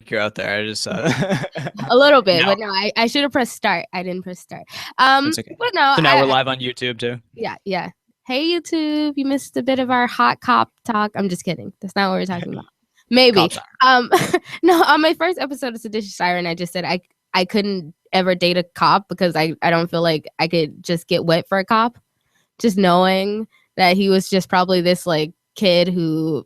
freak you out there. I just a little bit, but no, I should have pressed start. I didn't press start. It's okay. But no. So now we're live on YouTube too. Yeah. Hey YouTube, you missed a bit of our hot cop talk. I'm just kidding. That's not what we're talking about. Maybe. No, on my first episode of Seditious Siren, I just said I couldn't ever date a cop because I don't feel like I could just get wet for a cop. Just knowing that he was just probably this like kid who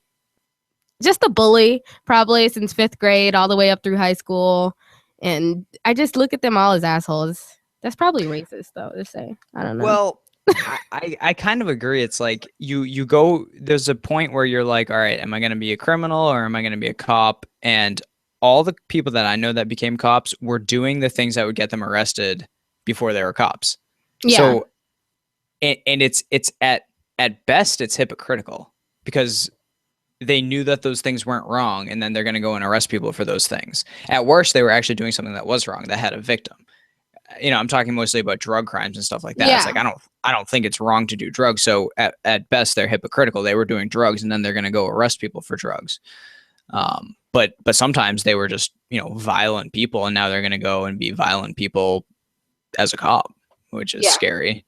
just a bully probably since 5th grade all the way up through high school. And I just look at them all as assholes. That's probably racist though to say. I don't know. Well, I kind of agree. It's like you go, there's a point where you're like, all right, am I going to be a criminal or am I going to be a cop? And all the people that I know that became cops were doing the things that would get them arrested before they were cops. Yeah. So, and it's at best, it's hypocritical because they knew that those things weren't wrong. And then they're going to go and arrest people for those things. At worst, they were actually doing something that was wrong, that had a victim. You know, I'm talking mostly about drug crimes and stuff like that. Yeah. It's like, I don't think it's wrong to do drugs. So at best, they're hypocritical. They were doing drugs and then they're going to go arrest people for drugs. But sometimes they were just, you know, violent people and now they're going to go and be violent people as a cop, which is scary.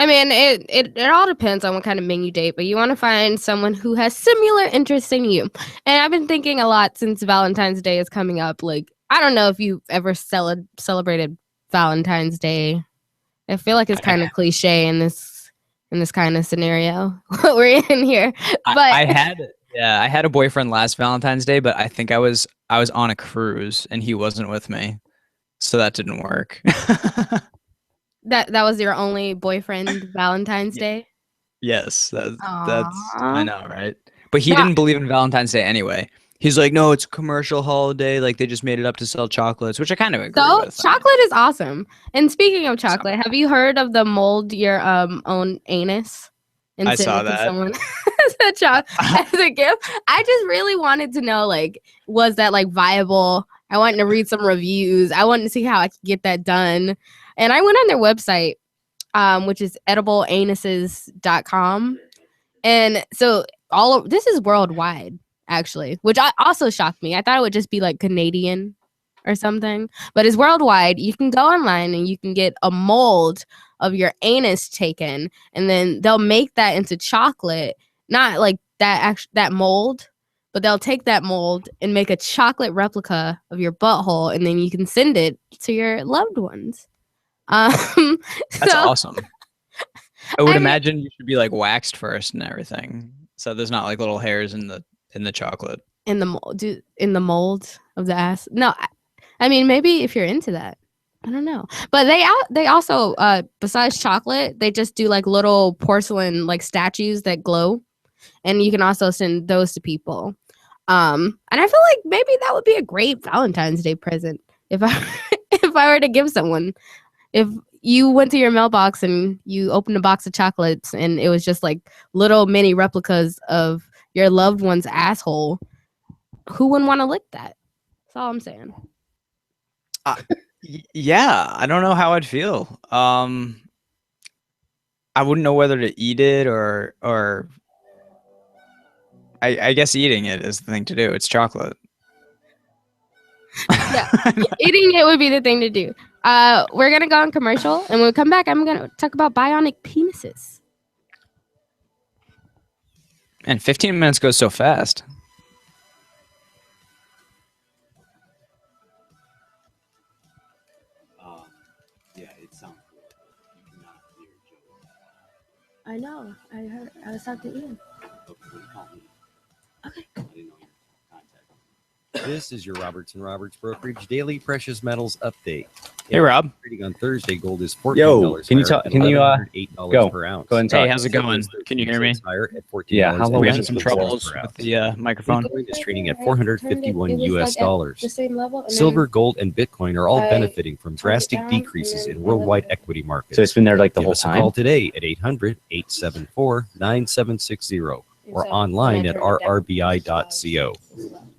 I mean, it all depends on what kind of men you date, but you want to find someone who has similar interests in you. And I've been thinking a lot since Valentine's Day is coming up. Like, I don't know if you've ever celebrated Valentine's Day. I feel like it's kind of cliche in this kind of scenario we're in here. But I had a boyfriend last Valentine's Day, but I think I was on a cruise and he wasn't with me, so that didn't work. That was your only boyfriend Valentine's Day? Yes, that's I know, right? But he didn't believe in Valentine's Day anyway. He's like, no, it's a commercial holiday. Like, they just made it up to sell chocolates, which I kind of agree with. So, chocolate is awesome. And speaking of chocolate, have you heard of the mold your own anus? And I saw that. Someone as a gift. I just really wanted to know, like, was that, like, viable? I wanted to read some reviews. I wanted to see how I could get that done. And I went on their website, which is edibleanuses.com. And so this is worldwide. Actually, which also shocked me. I thought it would just be like Canadian or something, but it's worldwide. You can go online and you can get a mold of your anus taken, and then they'll make that into chocolate. Not like that mold, but they'll take that mold and make a chocolate replica of your butthole, and then you can send it to your loved ones. That's awesome. I would imagine you should be like waxed first and everything, so there's not like little hairs in the chocolate, in the mold of the ass. No, I mean, maybe if you're into that, I don't know. But they also besides chocolate, they just do like little porcelain like statues that glow, and you can also send those to people. And I feel like maybe that would be a great Valentine's Day present if I were to give someone. If you went to your mailbox and you opened a box of chocolates and it was just like little mini replicas of your loved one's asshole, who wouldn't want to lick that? That's all I'm saying. Yeah, I don't know how I'd feel. I wouldn't know whether to eat it or I guess eating it is the thing to do. It's chocolate. Yeah, eating it would be the thing to do. We're gonna go on commercial, and when we come back, I'm gonna talk about bionic penises. And 15 minutes goes so fast. Yeah, it sounds good. You cannot hear Joe. I know. I heard. I was talking to Ian. Okay. I didn't know your contact. This is your Robertson Roberts Brokerage Daily Precious Metals Update. Hey, Rob. Trading on Thursday, gold is $14. Yo, can you tell? Can you $8 per ounce? Go ahead and talk. Hey, how's it going? Can you hear me? Higher at $14. Yeah, how long We is had some troubles with the microphone. Bitcoin is trading at 451 US dollars. The same level. Silver, gold, and Bitcoin are all benefiting from drastic decreases in worldwide equity markets. So it's been there like the Give whole us a time. call today at 800-874-9760 or online at rrbi.co.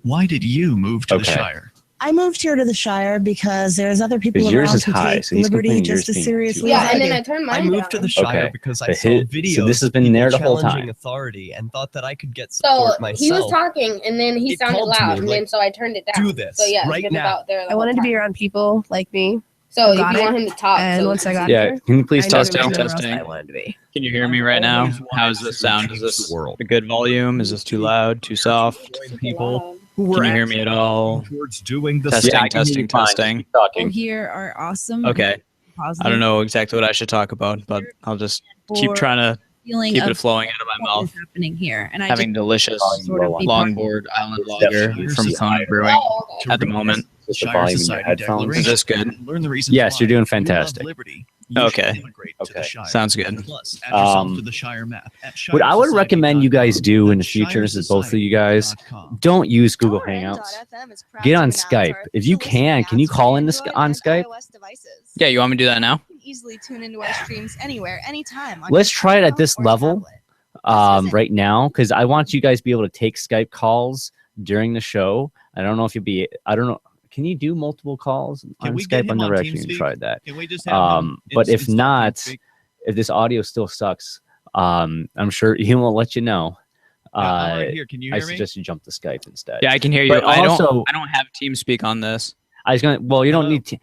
Why did you move to the Okay. Shire? I moved here to the Shire because there's other people Because yours around is who high, take so he's liberty complaining just yours as being seriously too as Yeah, I and then do. I turned mine I moved to down. the Shire Okay. because I But saw videos. so this has been of there people the whole challenging time. authority and thought that I could get So support myself. he was talking, and then he It sounded called to loud, me, and like, then so I turned it down. "Do this So yeah, right he was now." out there. The I wanted whole to be time. around people like me. So if got you it. want him to talk, And so once I got Yeah, here, can you please I tell knew us? there was nowhere else testing. I wanted to be. Can you hear me right now? How's the sound? Is this a good volume? Is this too loud? Too soft? People who Can were you hear me at all? towards doing the Testing, Yeah, I can hear you fine. testing. Keep People talking. here are awesome. Okay. and positive. I don't know exactly what I should talk about, but I'll just keep For trying to feeling keep of it flowing out of my what mouth. is happening here, and I Having delicious sort of be part of longboard island It's lager definitely from too Kona high. Brewing Oh, okay. at the moment. Just the Shire volume in your Society headphones. Is this good? Learn the reasons Yes, why you're doing we love fantastic. liberty. You Okay. should immigrate to the Okay. Shire. Sounds good. Plus, add yourself Um, to the Shire map at What I would shiresociety.com. recommend you guys do in the That's future, this is both of you guys, shiresociety.com. don't use Google Hangouts. Get on Skype. If you can you call in on Skype? Yeah, you want me to do that now? You can easily tune into our streams anywhere, anytime. on Let's your try it at smartphone this or level. tablet. Right now, because I want you guys to be able to take Skype calls during the show. I don't know if you'll be. I don't know. Can you do multiple calls on we get Skype? I've him never on actually even TeamSpeak? tried that. Can we just have him But if install not, TeamSpeak? if this audio still sucks, I'm sure he will let you know. Yeah, I'm right here. Can you I hear me? suggest you jump to Skype instead. Yeah, I can hear you. But I also- don't have TeamSpeak on this. I was gonna. Well, you don't Hello. need to.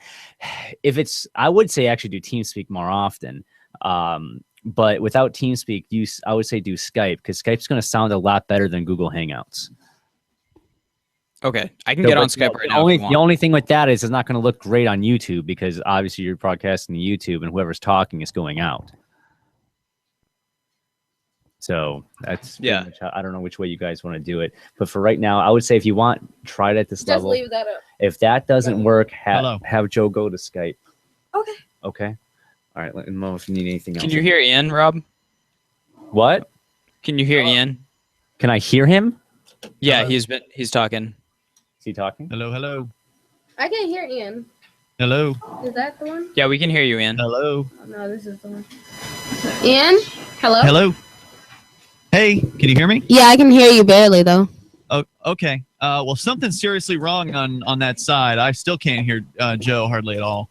If it's, I would say actually do TeamSpeak more often. But without TeamSpeak, I would say do Skype because Skype's going to sound a lot better than Google Hangouts. Okay, I can So, get on but Skype the right now. Only, if you the want. only thing with that is it's not going to look great on YouTube because obviously you're broadcasting to YouTube and whoever's talking is going out. So that's pretty Yeah. much I don't know which way you guys want to do it, but for right now, I would say if you want, try it at this just level. leave that up. If that doesn't work, Hello. have Joe go to Skype. Okay. Okay. All right. Let me know if you need anything else. Can you hear Ian, Rob? What? Can you hear Ian? Can I hear him? Yeah, Hello? he's talking. Is he talking? Hello, hello, I can't hear Ian. hello, Is that the one? Yeah, we can hear you, Ian. hello, Oh, no, this is the one. Ian? Hello? hello. Hey, can you hear me? Yeah, I can hear you barely though. Oh, okay. Well, something's seriously wrong on that side. I still can't hear Joe hardly at all.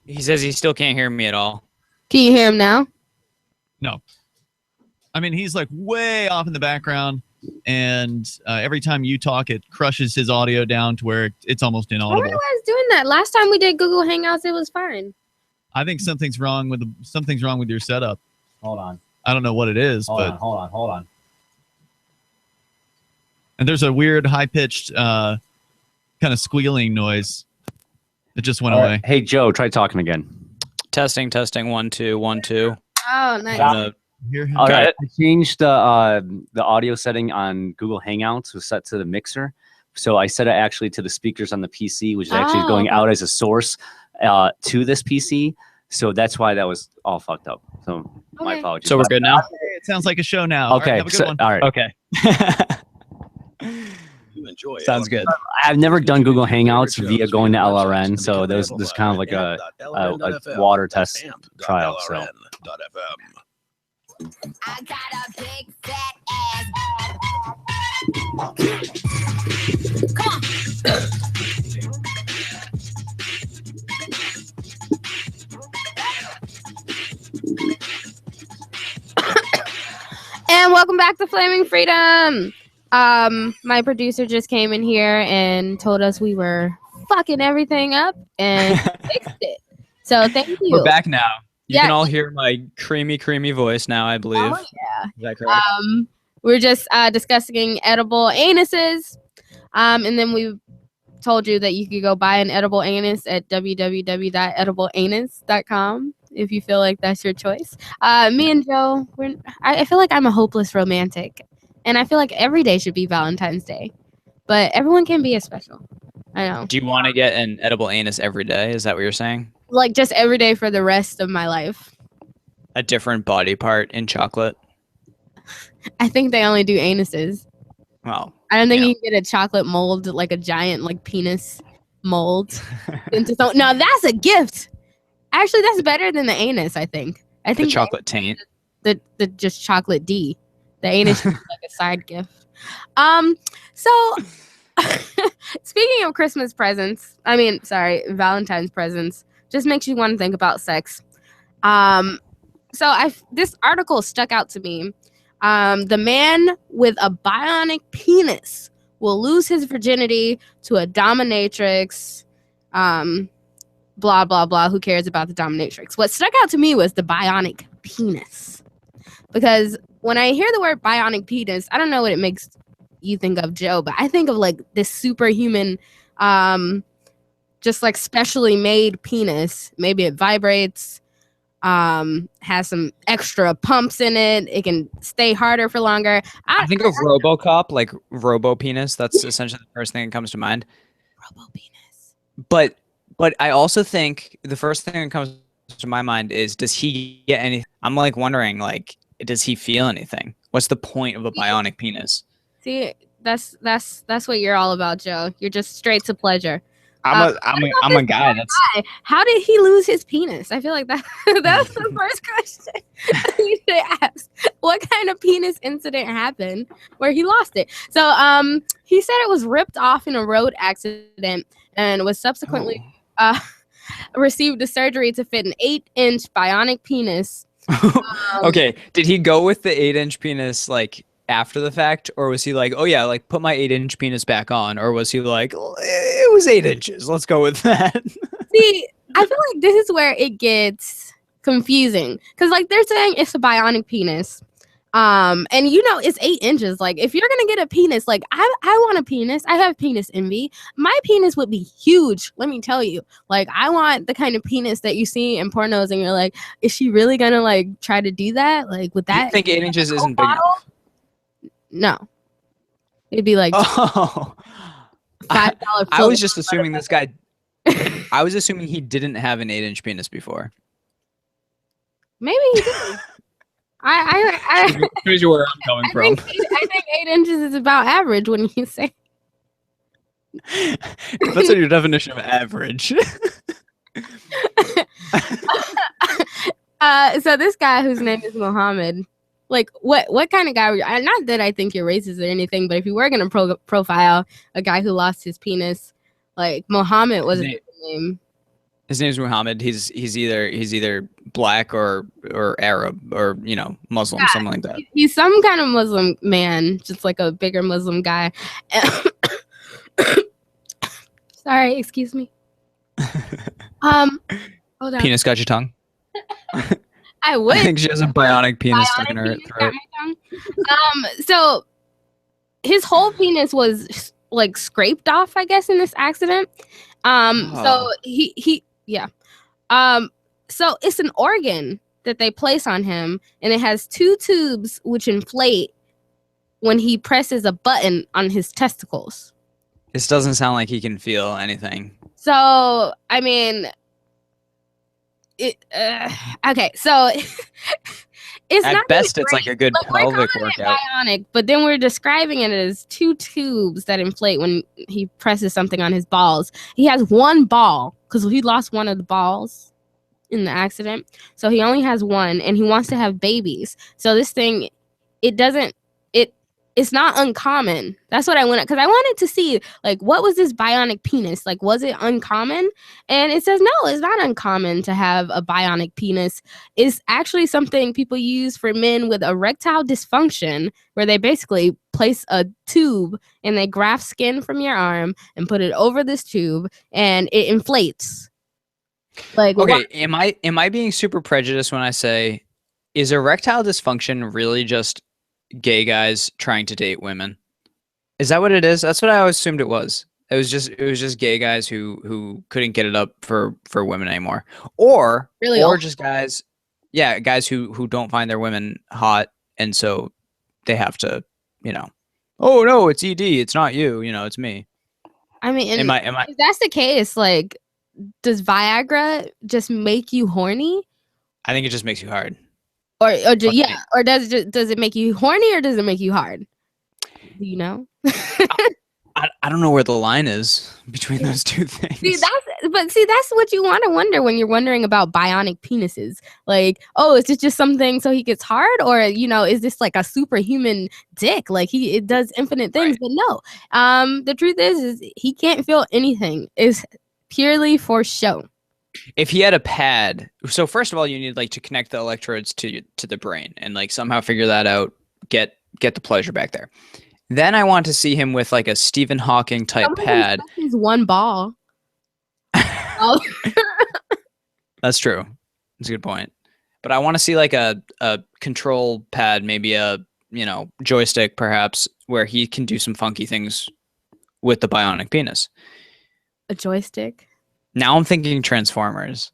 He says he still can't hear me at all. Can you hear him now? No. I mean, he's like way off in the background, and every time you talk, it crushes his audio down to where it's almost I inaudible. wonder why it's doing that. Last time we did Google Hangouts, it was fine. I think something's wrong with your setup. Hold on. I don't know what it is, Hold but on. Hold on. Hold on. and there's a weird high pitched kind of squealing noise that just went All away. right. Hey, Joe, try talking again. Testing, 1 2 1 2. Oh, nice. I'm gonna- Hear him? All Got right. it. I changed the audio setting on Google Hangouts was set to the mixer. So I set it actually to the speakers on the PC, which is actually Oh, going okay. out as a source to this PC. So that's why that was all fucked up. So my Okay. apologies. So we're good now. It sounds like a show now. All right, Okay. have a good So, one. all right. Okay. Sounds good. I've never done Google Hangouts via going to LRN. So there's kind of like a water test trial. So I got a big fat ass. Come on. And welcome back to Flaming Freedom. My producer just came in here and told us we were fucking everything up and fixed it. So thank you. We're back now. You Yeah. can all hear my creamy voice now, I believe. Oh, yeah. Is that correct? We're just discussing edible anuses. And then we told you that you could go buy an edible anus at www.edibleanus.com if you feel like that's your choice. Me and Joe, I feel like I'm a hopeless romantic. And I feel like every day should be Valentine's Day. But everyone can be a special. I know. Do you want to get an edible anus every day? Is that what you're saying? Like just every day for the rest of my life. A different body part in chocolate? I think they only do anuses. Well, I don't think Yeah. you can get a chocolate mold, like a giant like penis mold into something. No, that's a gift. Actually, that's better than the anus, I think. I the think chocolate taint. the just chocolate D. The anus is like a side gift. So speaking of Christmas presents, Valentine's presents, just makes you want to think about sex. So this article stuck out to me. The man with a bionic penis will lose his virginity to a dominatrix. Blah blah blah. Who cares about the dominatrix? What stuck out to me was the bionic penis, because when I hear the word bionic penis, I don't know what it makes you think of, Joe, but I think of like this superhuman, just like specially made penis. Maybe it vibrates. Has some extra pumps in it. It can stay harder for longer. I think of RoboCop, like Robo Penis. That's essentially the first thing that comes to mind. Robo penis. But I also think the first thing that comes to my mind is, does he get anything? I'm like wondering, like, does he feel anything? What's the point of a bionic penis? See, that's what you're all about, Joe. You're just straight to pleasure. I'm a guy. That's How did he lose his penis? I feel like that's the first question you should ask. What kind of penis incident happened where he lost it? So he said it was ripped off in a road accident and was subsequently received a surgery to fit an 8-inch bionic penis. Okay, did he go with the 8-inch penis like after the fact, or was he like, oh yeah, like put my 8-inch penis back on, or was he like, it was 8 inches, let's go with that? See, I feel like this is where it gets confusing, because like they're saying it's a bionic penis, and it's 8 inches. Like if you're gonna get a penis, like I want a penis. I have penis envy. My penis would be huge, let me tell you. Like I want the kind of penis that you see in pornos and you're like, is she really gonna like try to do that, like with that? You think 8 inches isn't big enough? No, it'd be like $5. I was just assuming this guy. I was assuming he didn't have an 8-inch penis before. Maybe he did. I Here's where I'm coming from. I think 8 inches is about average when you say. Depends on your definition of average. So this guy whose name is Mohammed. Like, what kind of guy were you? Not that I think you're racist or anything, but if you were going to profile a guy who lost his penis, like, Muhammad wasn't his name. His name's Muhammad. He's either black or Arab or, Muslim, something like that. He's some kind of Muslim man, just like a bigger Muslim guy. Sorry, excuse me. Hold on. Penis got your tongue? I would. I think she has a bionic penis stuck in her throat. So his whole penis was like scraped off, I guess, in this accident. So so it's an organ that they place on him, and it has 2 tubes which inflate when he presses a button on his testicles. This doesn't sound like he can feel anything. So, I mean, okay, so it's at not best it's like a good pelvic workout. Bionic, but then we're describing it as 2 tubes that inflate when he presses something on his balls. He has 1 ball because he lost one of the balls in the accident, so he only has 1, and he wants to have babies. So this thing, it's not uncommon. That's what I wanted, because I wanted to see, like, what was this bionic penis? Like, was it uncommon? And it says, no, it's not uncommon to have a bionic penis. It's actually something people use for men with erectile dysfunction, where they basically place a tube and they graft skin from your arm and put it over this tube, and it inflates. Like, okay, am I being super prejudiced when I say, is erectile dysfunction really just gay guys trying to date women? Is that what it is? That's what I always assumed it was. It was just gay guys who couldn't get it up for women anymore, or just guys who don't find their women hot, and so they have to, oh no, it's ED, it's not you, it's me. I mean, if that's the case, like, does Viagra just make you horny? I think it just makes you hard. Or does it make you horny, or does it make you hard? Do you know? I don't know where the line is between those two things. See, but see, that's what you want to wonder when you're wondering about bionic penises. Like, oh, is it just something so he gets hard, or is this like a superhuman dick? Like it does infinite things, but no. The truth is he can't feel anything. It's purely for show. If he had a pad, so first of all, you need like to connect the electrodes to the brain and like somehow figure that out, get the pleasure back there. Then I want to see him with like a Stephen Hawking type pad. He's one ball. Oh. That's true. That's a good point. But I want to see like a control pad, maybe a joystick perhaps, where he can do some funky things with the bionic penis. A joystick? Now I'm thinking Transformers.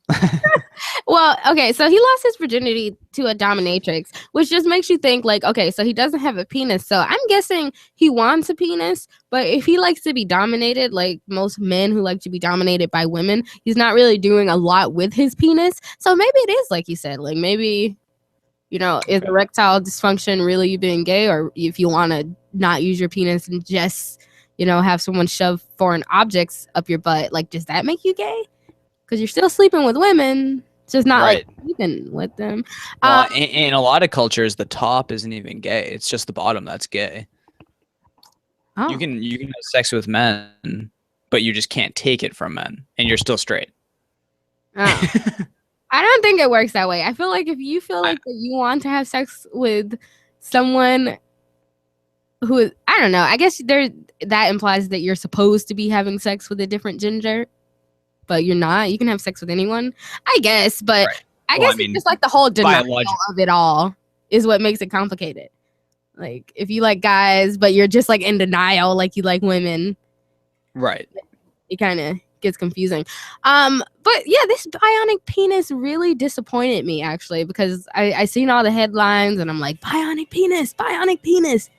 Well, okay, so he lost his virginity to a dominatrix, which just makes you think like, okay, so he doesn't have a penis. So I'm guessing he wants a penis, but if he likes to be dominated, like most men who like to be dominated by women, he's not really doing a lot with his penis. So maybe it is like you said, like maybe, is erectile dysfunction really you being gay, or if you want to not use your penis and just, have someone shove foreign objects up your butt, like does that make you gay? Because you're still sleeping with women. It's just not like sleeping with them. Well, in a lot of cultures, the top isn't even gay. It's just the bottom that's gay. Oh. You can have sex with men, but you just can't take it from men, and you're still straight. Oh. I don't think it works that way. I feel like if you feel like that you want to have sex with someone who is, I don't know, I guess that implies that you're supposed to be having sex with a different gender. But you're not. You can have sex with anyone, I guess. But I guess it's just like the whole denial of it all is what makes it complicated. Like if you like guys, but you're just like in denial, like you like women, right? It kind of gets confusing. But yeah, this bionic penis really disappointed me actually, because I seen all the headlines and I'm like, bionic penis, bionic penis.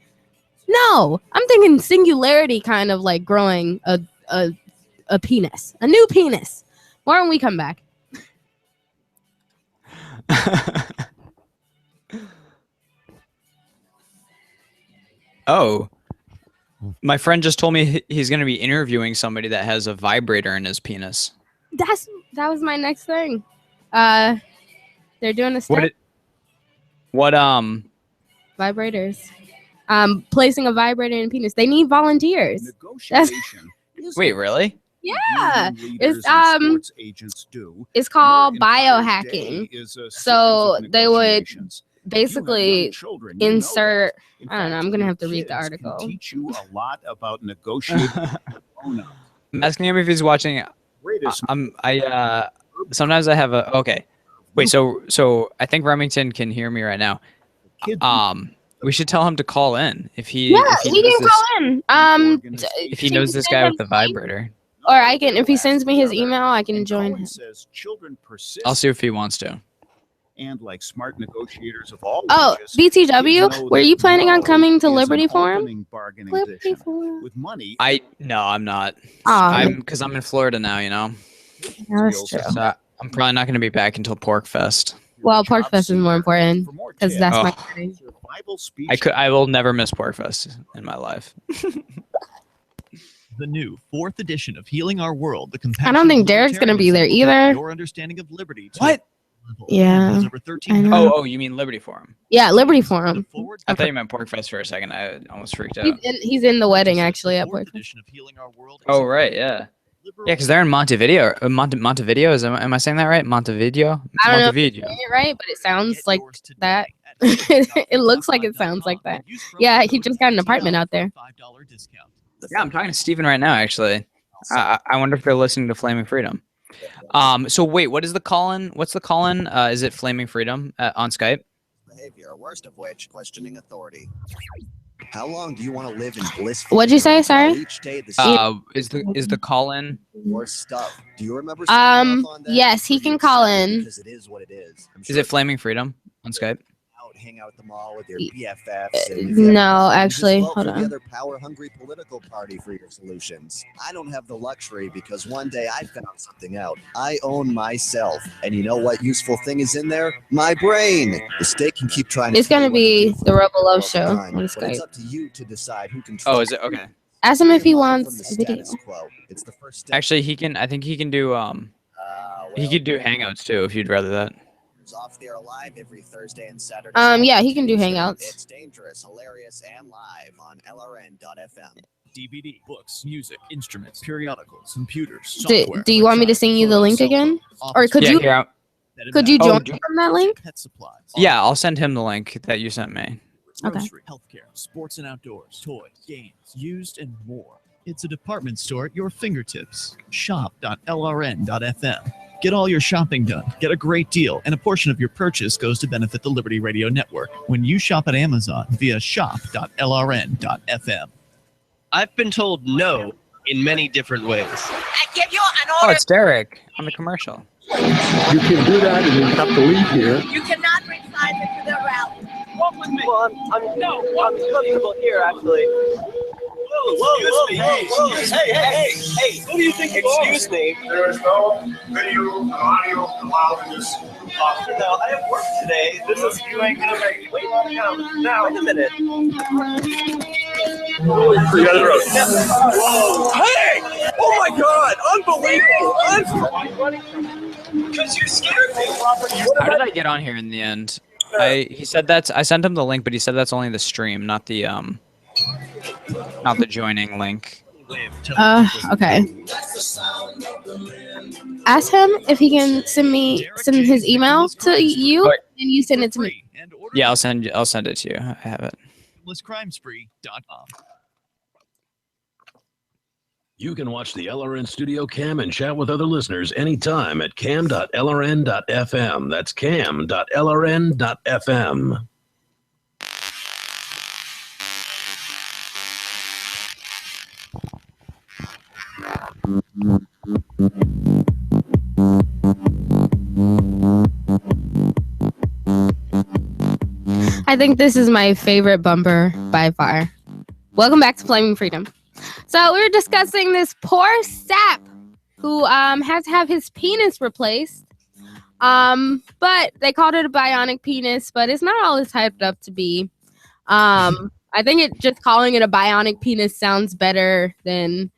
No, I'm thinking singularity, kind of like growing a penis, a new penis. Why don't we come back? Oh, my friend just told me he's going to be interviewing somebody that has a vibrator in his penis. That was my next thing. They're doing a study. What vibrators. Placing a vibrator in a penis. They need volunteers. Wait, really? Yeah, it's called biohacking. So they would basically insert. I don't know. I'm gonna have to read the article. Teach you a lot about negotiating. I'm asking him if he's watching. Sometimes I have a. Okay, wait. So I think Remington can hear me right now. We should tell him to call in if he. Yeah, if he can call in. If he knows this guy with the vibrator. Or I can, if he sends me his email, I can join him. I'll see if he wants to. And like smart negotiators of all ages, BTW, were you planning on coming to Liberty Forum? Liberty Forum. With money. No, I'm not. Because I'm in Florida now, That's true. So I'm probably not going to be back until Pork Fest. Well, Pork Fest is more important because that's my thing. I will never miss Pork Fest in my life. The new 4th edition of Healing Our World. I don't think Derek's going to be there either. Your understanding of liberty. What? Yeah. Oh, you mean Liberty Forum? Yeah, Liberty Forum. I thought you meant Pork Fest for a second. I almost freaked out. He's in the wedding actually at Pork Fest. Oh, right, yeah. Yeah, because they're in Montevideo. Montevideo, am I saying that right? Montevideo? I don't know if you're saying it right, but it sounds like that. It looks like it sounds like that. Yeah, he just got an apartment out there. Yeah, I'm talking to Steven right now, actually. I wonder if they're listening to Flaming Freedom. So wait, what is the call-in? What's the call-in? Is it Flaming Freedom on Skype? Behavior, worst of which, questioning authority. How long do you want to live in bliss? What'd you say? Sorry. Is the call-in? More stuff. Do you remember? Yes, he can call in. Because it is what it is. Is it Flaming Freedom on Skype? Hang out at the mall with your BFFs. No, actually, hold on. The other power-hungry political party for your solutions. I don't have the luxury because one day I found something out. I own myself, and you know what useful thing is in there? My brain. The state can keep trying. It's gonna be the Rebel Love Show on But Skype. it's up to you to decide who can. Oh, is it okay? Ask him if he From the wants a video. status quo. It's the first step Actually, he can. I think he can do. He could do Hangouts too if you'd rather that. off the air live every Thursday and Saturday. Yeah, he can do Hangouts. It's dangerous, hilarious, and live on LRN.FM. DVD, books, music, instruments, periodicals, computers, Do, software. do you want me to send you the link again, or could Yeah, you here, could you Oh, join do- from that link? Pet supplies. yeah, I'll send him the link that you sent me. Okay. Grocery, healthcare, sports and outdoors, toys, games, used, and more. It's a department store at your fingertips. Shop.lrn.fm. Get all your shopping done, get a great deal, and a portion of your purchase goes to benefit the Liberty Radio Network when you shop at Amazon via shop.lrn.fm. I've been told no in many different ways. I give you an Oh, it's Derek on the commercial. You can do that and you have to leave here. You cannot bring signs into the rally. Walk with me. Well, I'm comfortable here, actually. Whoa. Hey, who do you think you are? Excuse me. There is no video and audio allowed in this office. No, I have work today. This is you ain't gonna make it. Wait a minute. Hey! Oh my God! Unbelievable! Because you scared me. How did I get on here in the end? He said that's. I sent him the link, but he said that's only the stream, not the joining link. Okay. Ask him if he can send his email to you, and you send it to me. Yeah, I'll send it to you. I have it. CrimesPree.com. You can watch the LRN Studio Cam and chat with other listeners anytime at cam.lrn.fm. That's cam.lrn.fm. I think this is my favorite bumper by far. Welcome back to Flaming Freedom. So we were discussing this poor sap who has to have his penis replaced. But they called it a bionic penis, but it's not all it's hyped up to be. I think just calling it a bionic penis sounds better than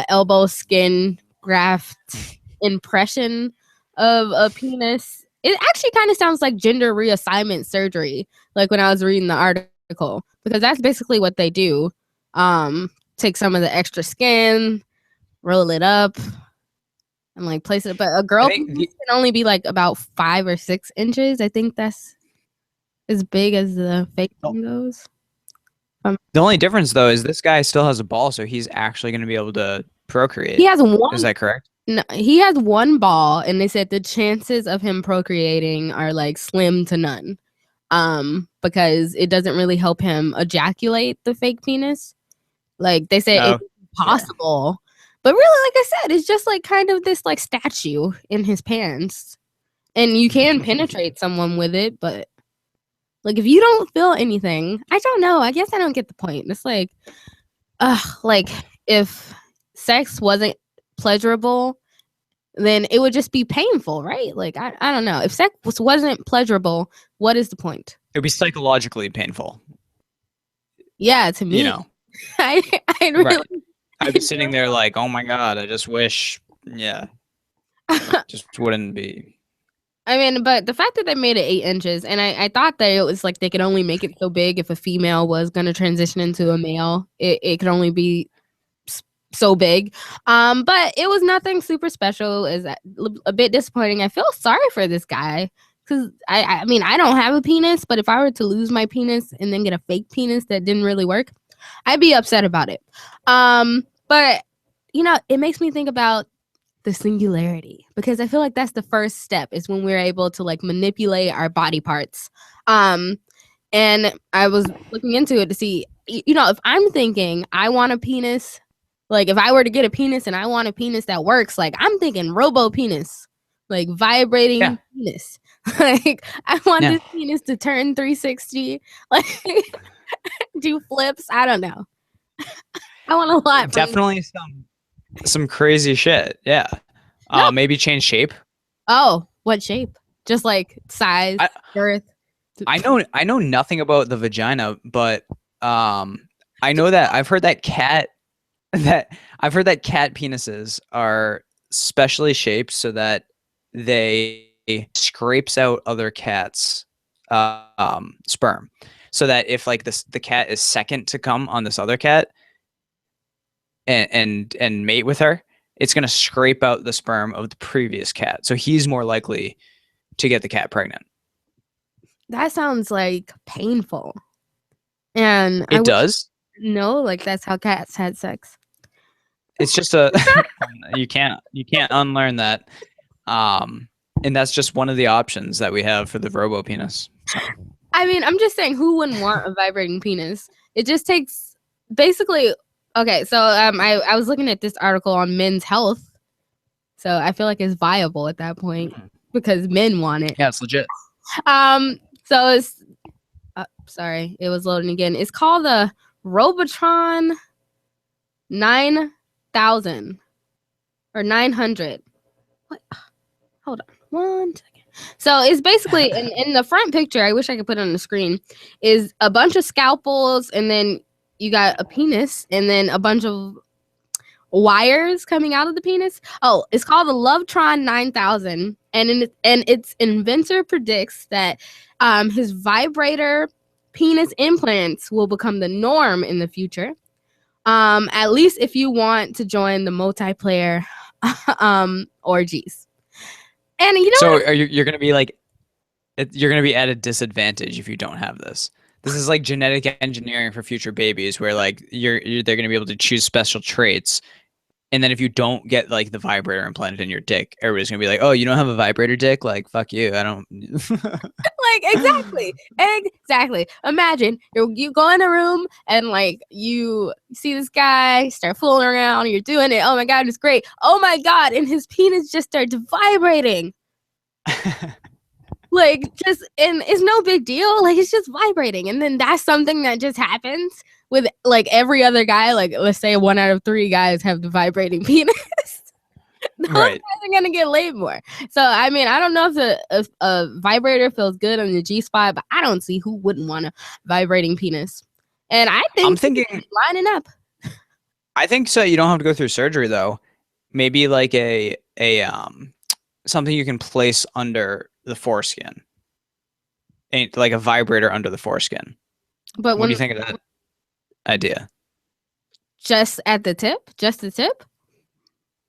elbow skin graft impression of a penis. It actually kind of sounds like gender reassignment surgery, like when I was reading the article, because that's basically what they do. Take some of the extra skin, roll it up, and like place it. But a girl can only be like about 5 or 6 inches. I think that's as big as the fake one goes. The only difference though is this guy still has a ball, so he's actually going to be able to procreate. He has one. Is that correct? No, he has one ball, and they said the chances of him procreating are like slim to none. Because it doesn't really help him ejaculate the fake penis. Like they say it's possible. But really, like I said, it's just like kind of this like statue in his pants. And you can penetrate someone with it, but like if you don't feel anything, I don't know. I guess I don't get the point. It's like if sex wasn't pleasurable, then it would just be painful, right? Like I don't know. If sex wasn't pleasurable, what is the point? It would be psychologically painful. Yeah, to me. You know. I really Right. I'd be sitting there like, oh my God, I just wish, it just wouldn't be. I mean, but the fact that they made it 8 inches, and I thought that it was like they could only make it so big if a female was going to transition into a male. It could only be so big. But it was nothing super special. Is a bit disappointing. I feel sorry for this guy because I mean, I don't have a penis, but if I were to lose my penis and then get a fake penis that didn't really work, I'd be upset about it. But you know, it makes me think about the singularity, because I feel like that's the first step, is when we're able to like manipulate our body parts. And I was looking into it to see, you know, if I'm thinking I want a penis, like if I were to get a penis and I want a penis that works, like I'm thinking robo penis, like vibrating penis. Like I want this penis to turn 360, like do flips. I don't know. I want a lot. Definitely some crazy shit. Yeah. Maybe change shape. Oh, what shape? Just like size, girth. I know nothing about the vagina, but I know that I've heard that cat that I've heard that cat penises are specially shaped so that they scrapes out other cats' sperm, so that if like the cat is second to come on this other cat and mate with her, it's gonna scrape out the sperm of the previous cat, so he's more likely to get the cat pregnant. That sounds like painful. And It does. No, like that's how cats had sex. It's just a you can't unlearn that. And that's just one of the options that we have for the robo penis. So. I mean, I'm just saying, who wouldn't want a vibrating penis? It just takes basically. Okay, so I was looking at this article on men's health, so I feel like it's viable at that point because men want it. Yeah, it's legit. So it's sorry, it was loading again. It's called the Robotron 9000 or 900. What? Hold on 1 second. So it's basically in the front picture, I wish I could put it on the screen, is a bunch of scalpels, and then you got a penis, and then a bunch of wires coming out of the penis. Oh, it's called the Lovetron 9000, and its inventor predicts that his vibrator penis implants will become the norm in the future. At least if you want to join the multiplayer orgies. And you know, so you're gonna be like, you're gonna be at a disadvantage if you don't have this. This is like genetic engineering for future babies, where like they're gonna be able to choose special traits, and then if you don't get like the vibrator implanted in your dick, everybody's gonna be like, oh, you don't have a vibrator dick? Like, fuck you, I don't. like exactly. Imagine you go in a room and like you see this guy start fooling around, you're doing it. Oh my god, it's great. Oh my god, and his penis just starts vibrating. Like and it's no big deal. Like it's just vibrating, and then that's something that just happens with like every other guy. Like let's say 1 out of 3 guys have the vibrating penis. Those guys are gonna get laid more. So I mean, I don't know if a vibrator feels good on the G spot, but I don't see who wouldn't want a vibrating penis. And I think I'm thinking lining up. I think so. You don't have to go through surgery though. Maybe like a something you can place under the foreskin, like a vibrator under the foreskin. But what do you think of that idea? Just at the tip? Just the tip?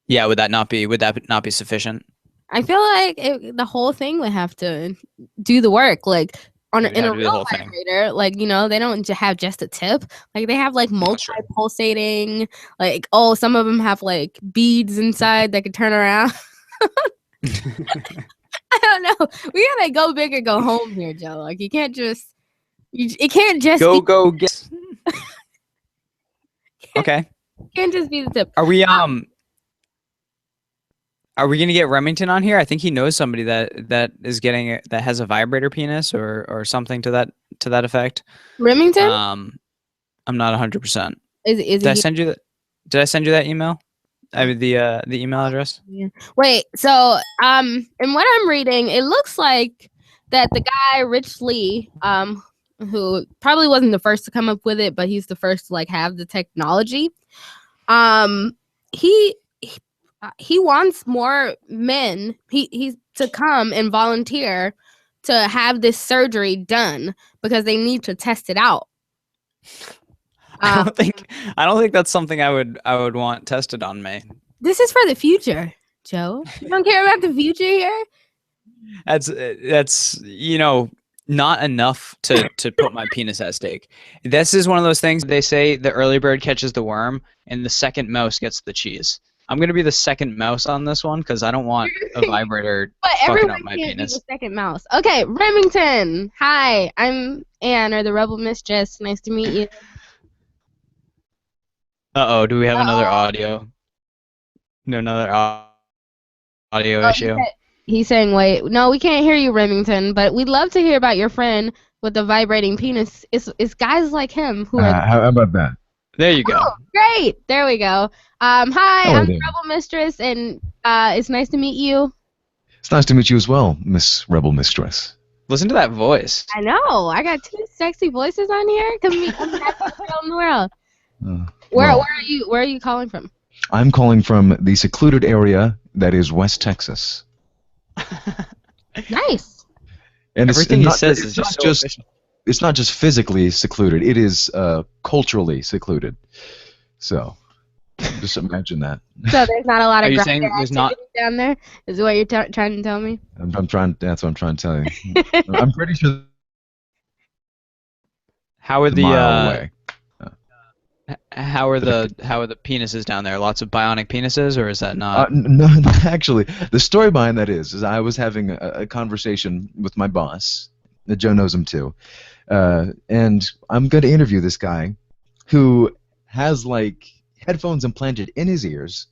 Yeah, would that not be sufficient? I feel like the whole thing would have to do the work, like in a real vibrator. Like, you know, they don't have just a tip. Like they have like multi-pulsating. Like, oh, some of them have like beads inside that could turn around. I don't know. We gotta go big or go home here, Joe. Like you can't just. It can't just go get. Okay. Can't just be the tip. Are we gonna get Remington on here? I think he knows somebody that is getting that has a vibrator penis or something to that effect. Remington? I'm not 100%. Did I send you that email? I mean the email address. Yeah. Wait. So in what I'm reading, it looks like that the guy Rich Lee, who probably wasn't the first to come up with it, but he's the first to like have the technology. He wants more men he's to come and volunteer to have this surgery done because they need to test it out. I don't think that's something I would want tested on me. This is for the future, Joe. You don't care about the future here? That's you know, not enough to put my penis at stake. This is one of those things they say the early bird catches the worm and the second mouse gets the cheese. I'm gonna be the second mouse on this one because I don't want a vibrator fucking up my penis. Be the second mouse. Okay, Remington. Hi, I'm Anne, or the Rebel Mistress. Nice to meet you. Uh-oh, do we have another audio? No, another audio issue. He's saying, wait. No, we can't hear you, Remington, but we'd love to hear about your friend with the vibrating penis. It's guys like him who are... How about that? There you go. Oh, great. There we go. Hi, I'm there. Rebel Mistress, and it's nice to meet you. It's nice to meet you as well, Miss Rebel Mistress. Listen to that voice. I know. I got 2 sexy voices on here. I'm the best girl in the world. Where Well, are you calling from? I'm calling from the secluded area that is West Texas. Nice. And Everything he says it's is not just so just efficient. it's not just physically secluded. It is culturally secluded. So just imagine that. So there's not a lot Are of you grindr saying there's not? activity down there? Is what you're trying to tell me? I'm trying. That's what I'm trying to tell you. I'm pretty sure. How are a mile the away. how are the penises down there? Lots of bionic penises, or is that not? No, actually, the story behind that is I was having a conversation with my boss. Joe knows him too, and I'm going to interview this guy who has like headphones implanted in his ears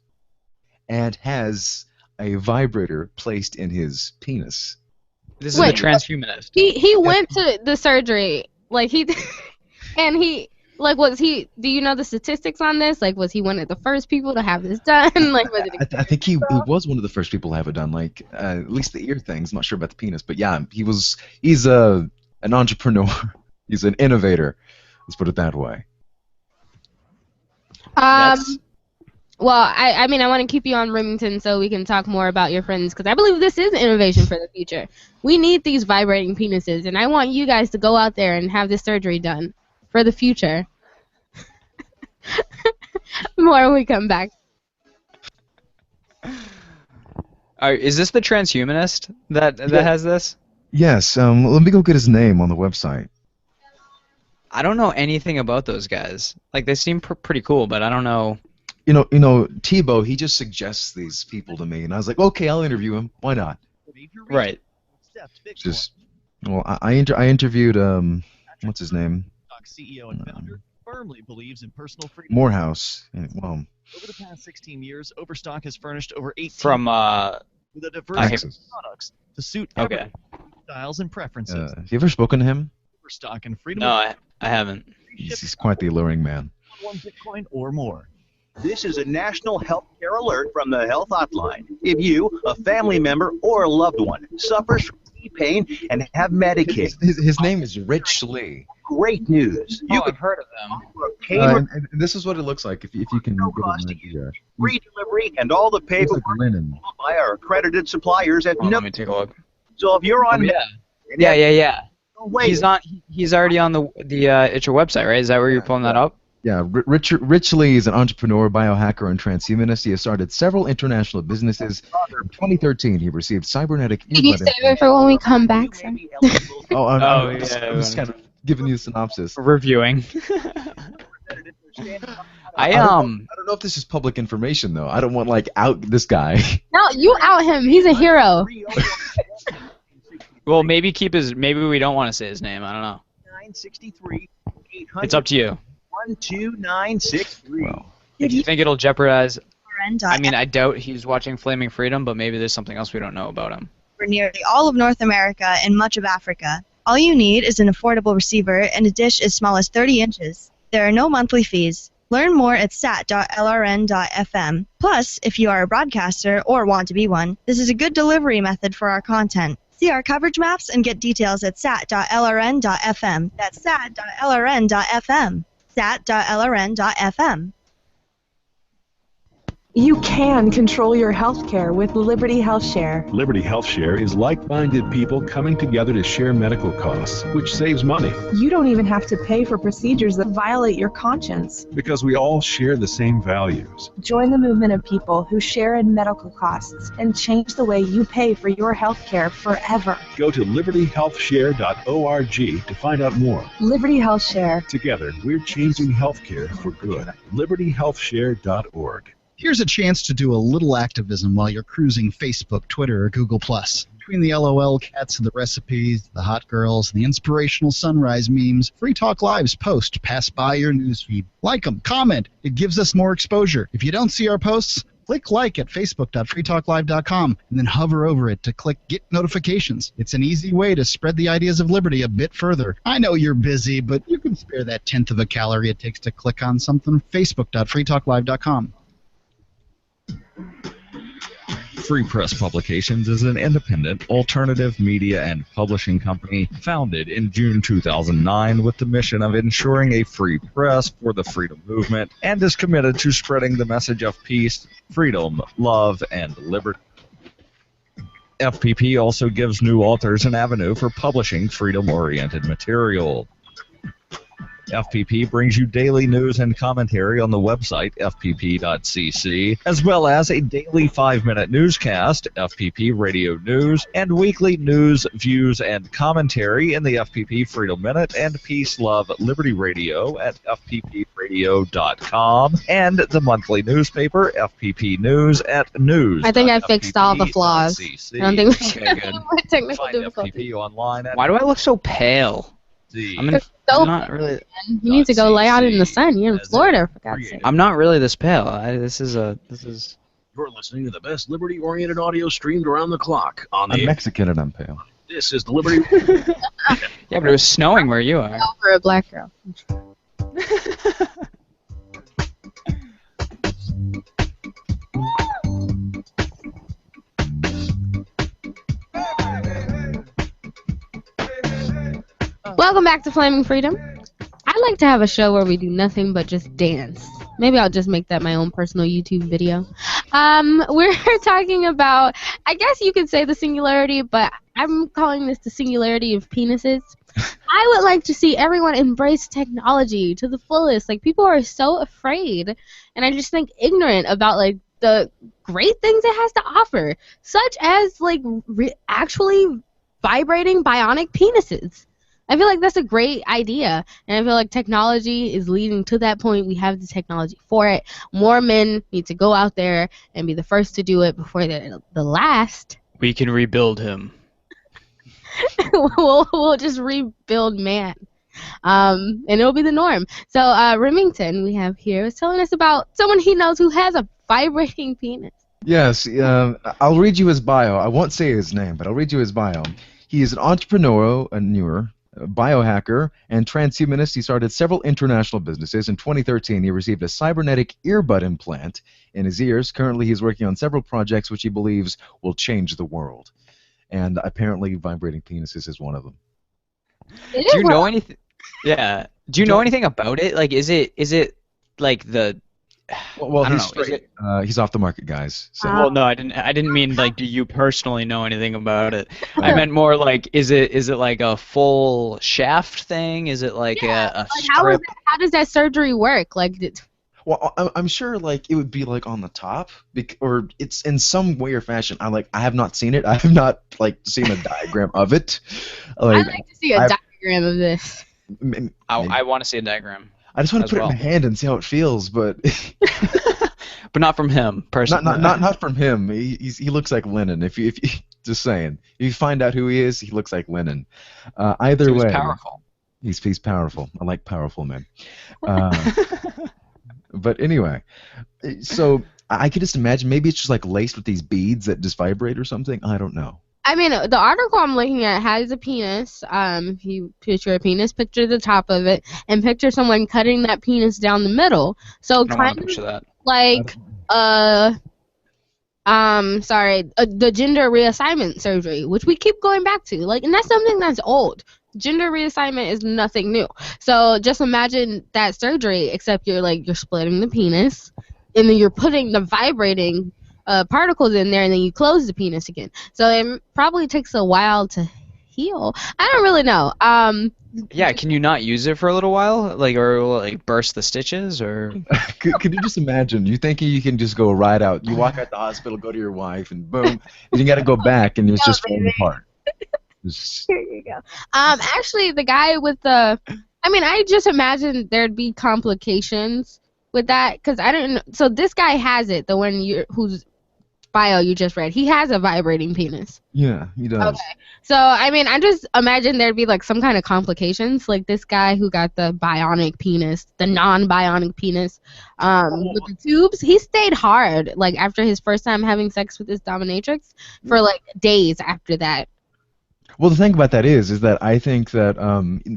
and has a vibrator placed in his penis. This is a transhumanist. He went to the surgery, like he, and he. Like, was he? Do you know the statistics on this? Like, was he one of the first people to have this done? Like, was it? I think he was one of the first people to have it done. Like, at least the ear things. I'm not sure about the penis, but yeah, he's an entrepreneur. He's an innovator. Let's put it that way. Well, I mean, I want to keep you on Remington so we can talk more about your friends, because I believe this is innovation for the future. We need these vibrating penises, and I want you guys to go out there and have this surgery done for the future. More when we come back. Is this the transhumanist that has this? Yes. Let me go get his name on the website. I don't know anything about those guys. Like, they seem pretty cool, but I don't know. You know, Tebow. He just suggests these people to me, and I was like, okay, I'll interview him. Why not? Right. Just, well, I interviewed what's his name? CEO and founder firmly believes in personal freedom. Morehouse. Well, over the past 16 years, Overstock has furnished over 18 from with a diversity of products to suit every styles and preferences. Have you ever spoken to him? Overstock and freedom. No, I haven't. He's quite the alluring man. 1 Bitcoin or more. This is a national health care alert from the Health Hotline. If you, a family member, or a loved one suffers from knee pain and have Medicaid, His name is Rich Lee. Great news. You I've heard of them. And this is what it looks like if you can get an idea. free delivery and all the paperwork linen. by our accredited suppliers at no. Let me take a look. So if you're on, Yeah. Wait. He's already on the it's your website, right? Is that where you're pulling that up? Yeah, Rich Lee is an entrepreneur, biohacker, and transhumanist. He has started several international businesses. In 2013, he received cybernetic Can you earbud save it for when we come back, sir? I'm just kind of giving you a synopsis. Reviewing. I don't know if this is public information though. I don't want out this guy. No, you out him. He's a hero. Well, maybe we don't want to say his name. I don't know. 963 It's up to you. 12963. If you think it'll jeopardize, RN. I mean, I doubt he's watching Flaming Freedom, but maybe there's something else we don't know about him. For nearly all of North America and much of Africa. All you need is an affordable receiver and a dish as small as 30 inches. There are no monthly fees. Learn more at sat.lrn.fm. Plus, if you are a broadcaster or want to be one, this is a good delivery method for our content. See our coverage maps and get details at sat.lrn.fm. That's sat.lrn.fm. sat.lrn.fm. You can control your health care with Liberty Health Share. Liberty Health Share is like-minded people coming together to share medical costs, which saves money. You don't even have to pay for procedures that violate your conscience. Because we all share the same values. Join the movement of people who share in medical costs and change the way you pay for your health care forever. Go to libertyhealthshare.org to find out more. Liberty Health Share. Together, we're changing healthcare for good. libertyhealthshare.org. Here's a chance to do a little activism while you're cruising Facebook, Twitter, or Google+. Between the LOL cats and the recipes, the hot girls, and the inspirational sunrise memes, Free Talk Live's posts pass by your newsfeed. Like them, comment. It gives us more exposure. If you don't see our posts, click like at facebook.freetalklive.com and then hover over it to click Get Notifications. It's an easy way to spread the ideas of liberty a bit further. I know you're busy, but you can spare that 1/10 of a calorie it takes to click on something. Facebook.freetalklive.com. Free Press Publications is an independent, alternative media and publishing company founded in June 2009 with the mission of ensuring a free press for the freedom movement and is committed to spreading the message of peace, freedom, love, and liberty. FPP also gives new authors an avenue for publishing freedom-oriented material. FPP brings you daily news and commentary on the website, fpp.cc, as well as a daily 5-minute newscast, FPP Radio News, and weekly news, views, and commentary in the FPP Freedom Minute and Peace, Love, Liberty Radio at fppradio.com, and the monthly newspaper, FPP News, at news. I think I fixed all the flaws. I don't think we should have more technical Find difficulties. FPP online at Why do I look so pale? I'm not really. You need to go lay out in the sun. You're in Florida, for God's sake. I'm not really this pale. This is. You're listening to the best liberty-oriented audio streamed around the clock on I'm the. Mexican and I'm pale. This is the Liberty. Yeah, but it was snowing where you are. For a black girl. Welcome back to Flaming Freedom. I'd like to have a show where we do nothing but just dance. Maybe I'll just make that my own personal YouTube video. We're talking about, I guess you could say the singularity, but I'm calling this the singularity of penises. I would like to see everyone embrace technology to the fullest. Like, people are so afraid, and I just think ignorant about, like, the great things it has to offer, such as, like, actually vibrating bionic penises. I feel like that's a great idea, and I feel like technology is leading to that point. We have the technology for it. More men need to go out there and be the first to do it before they're the last. We can rebuild him. we'll just rebuild man, and it'll be the norm. So Remington, we have here, is telling us about someone he knows who has a vibrating penis. Yes, I'll read you his bio. I won't say his name, but I'll read you his bio. He is an entrepreneur, a biohacker, and transhumanist. He started several international businesses. In 2013, he received a cybernetic earbud implant in his ears. Currently, he's working on several projects which he believes will change the world. And apparently, vibrating penises is one of them. Do you know anything? Yeah. Do you know anything about it? Like, is it like the? Well, I don't he's know. straight. He's off the market, guys. So. Well, no, I didn't mean like, do you personally know anything about it? I meant more like, is it like a full shaft thing? Is it like a strip? How does that surgery work? Like, well, I'm sure like it would be like on the top, or it's in some way or fashion. I have not seen it. I have not like seen a diagram of it. Like, I'd like to see a diagram of this. I want to see a diagram. I just want to put it in my hand and see how it feels, but but not from him personally. Not from him. He looks like Lennon. If you just saying, if you find out who he is, he looks like Lennon. Either way, powerful. He's powerful. I like powerful men. But anyway, so I could just imagine maybe it's just like laced with these beads that just vibrate or something. I don't know. I mean, the article I'm looking at has a penis. If you picture a penis, picture the top of it, and picture someone cutting that penis down the middle. So kind of like, the gender reassignment surgery, which we keep going back to. Like, and that's something that's old. Gender reassignment is nothing new. So just imagine that surgery, except you're splitting the penis, and then you're putting the vibrating particles in there, and then you close the penis again. So it probably takes a while to heal. I don't really know. Yeah, can you not use it for a little while, or burst the stitches, or? Could you just imagine? You think you can just go right out? You walk out the hospital, go to your wife, and boom, and you got to go back, and it's just falling apart. Here you go. Actually, the guy with the, I just imagined there'd be complications with that, because I didn't. So this guy has it. The one whose bio you just read, he has a vibrating penis. Yeah, he does. Okay. So I just imagine there'd be like some kind of complications, like this guy who got the bionic penis, the non-bionic penis, with the tubes. He stayed hard, like after his first time having sex with his dominatrix, for like days after that. Well, the thing about that is that I think that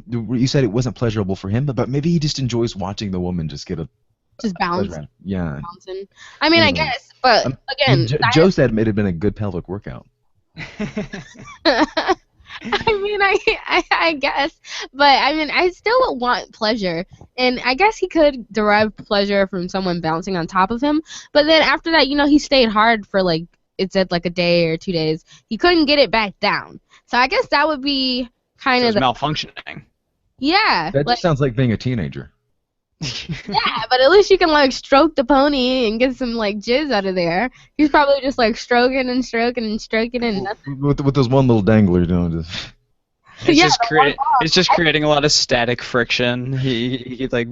you said it wasn't pleasurable for him, but maybe he just enjoys watching the woman just get a bounce. Yeah. I guess But again, Joe said it had been a good pelvic workout. I mean, I guess, but I mean, I still would want pleasure, and I guess he could derive pleasure from someone bouncing on top of him. But then after that, he stayed hard for like it said like a day or 2 days. He couldn't get it back down, so I guess that would be kind of malfunctioning. Yeah, That just sounds like being a teenager. yeah, but at least you can like stroke the pony and get some like jizz out of there. He's probably just like stroking and stroking and stroking and nothing. With this one little dangler, just. It's just creating a lot of static friction. He like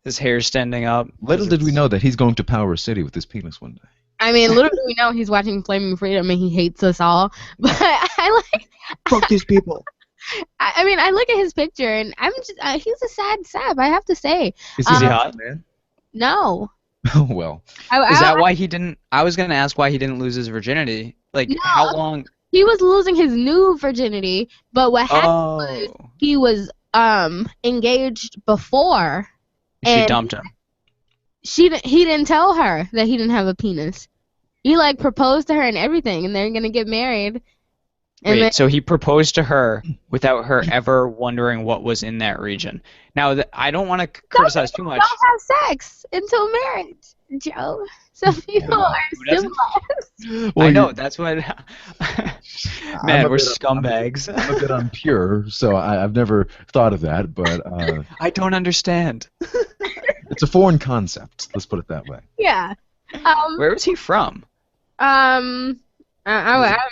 his hair standing up. Little did we know that he's going to Power City with his penis one day. I mean, literally, we know he's watching Flaming Freedom and he hates us all. But I like. Fuck these people. I mean, I look at his picture and I'm just. He's a sad sap, I have to say. Is he hot, man? No. Well. Is that why he didn't? I was gonna ask why he didn't lose his virginity. Like, how long? He was losing his new virginity, but what happened was he was engaged before. She dumped him. He didn't tell her that he didn't have a penis. He like proposed to her and everything, and they're gonna get married. And Wait, so he proposed to her without her ever wondering what was in that region. Now, I don't want to criticize too much. Don't have sex until marriage, Joe. Some people are civilized. I know, that's what. Man, we're scumbags. I'm a bit unpure, so I've never thought of that, but. I don't understand. It's a foreign concept, let's put it that way. Yeah. Where was he from? I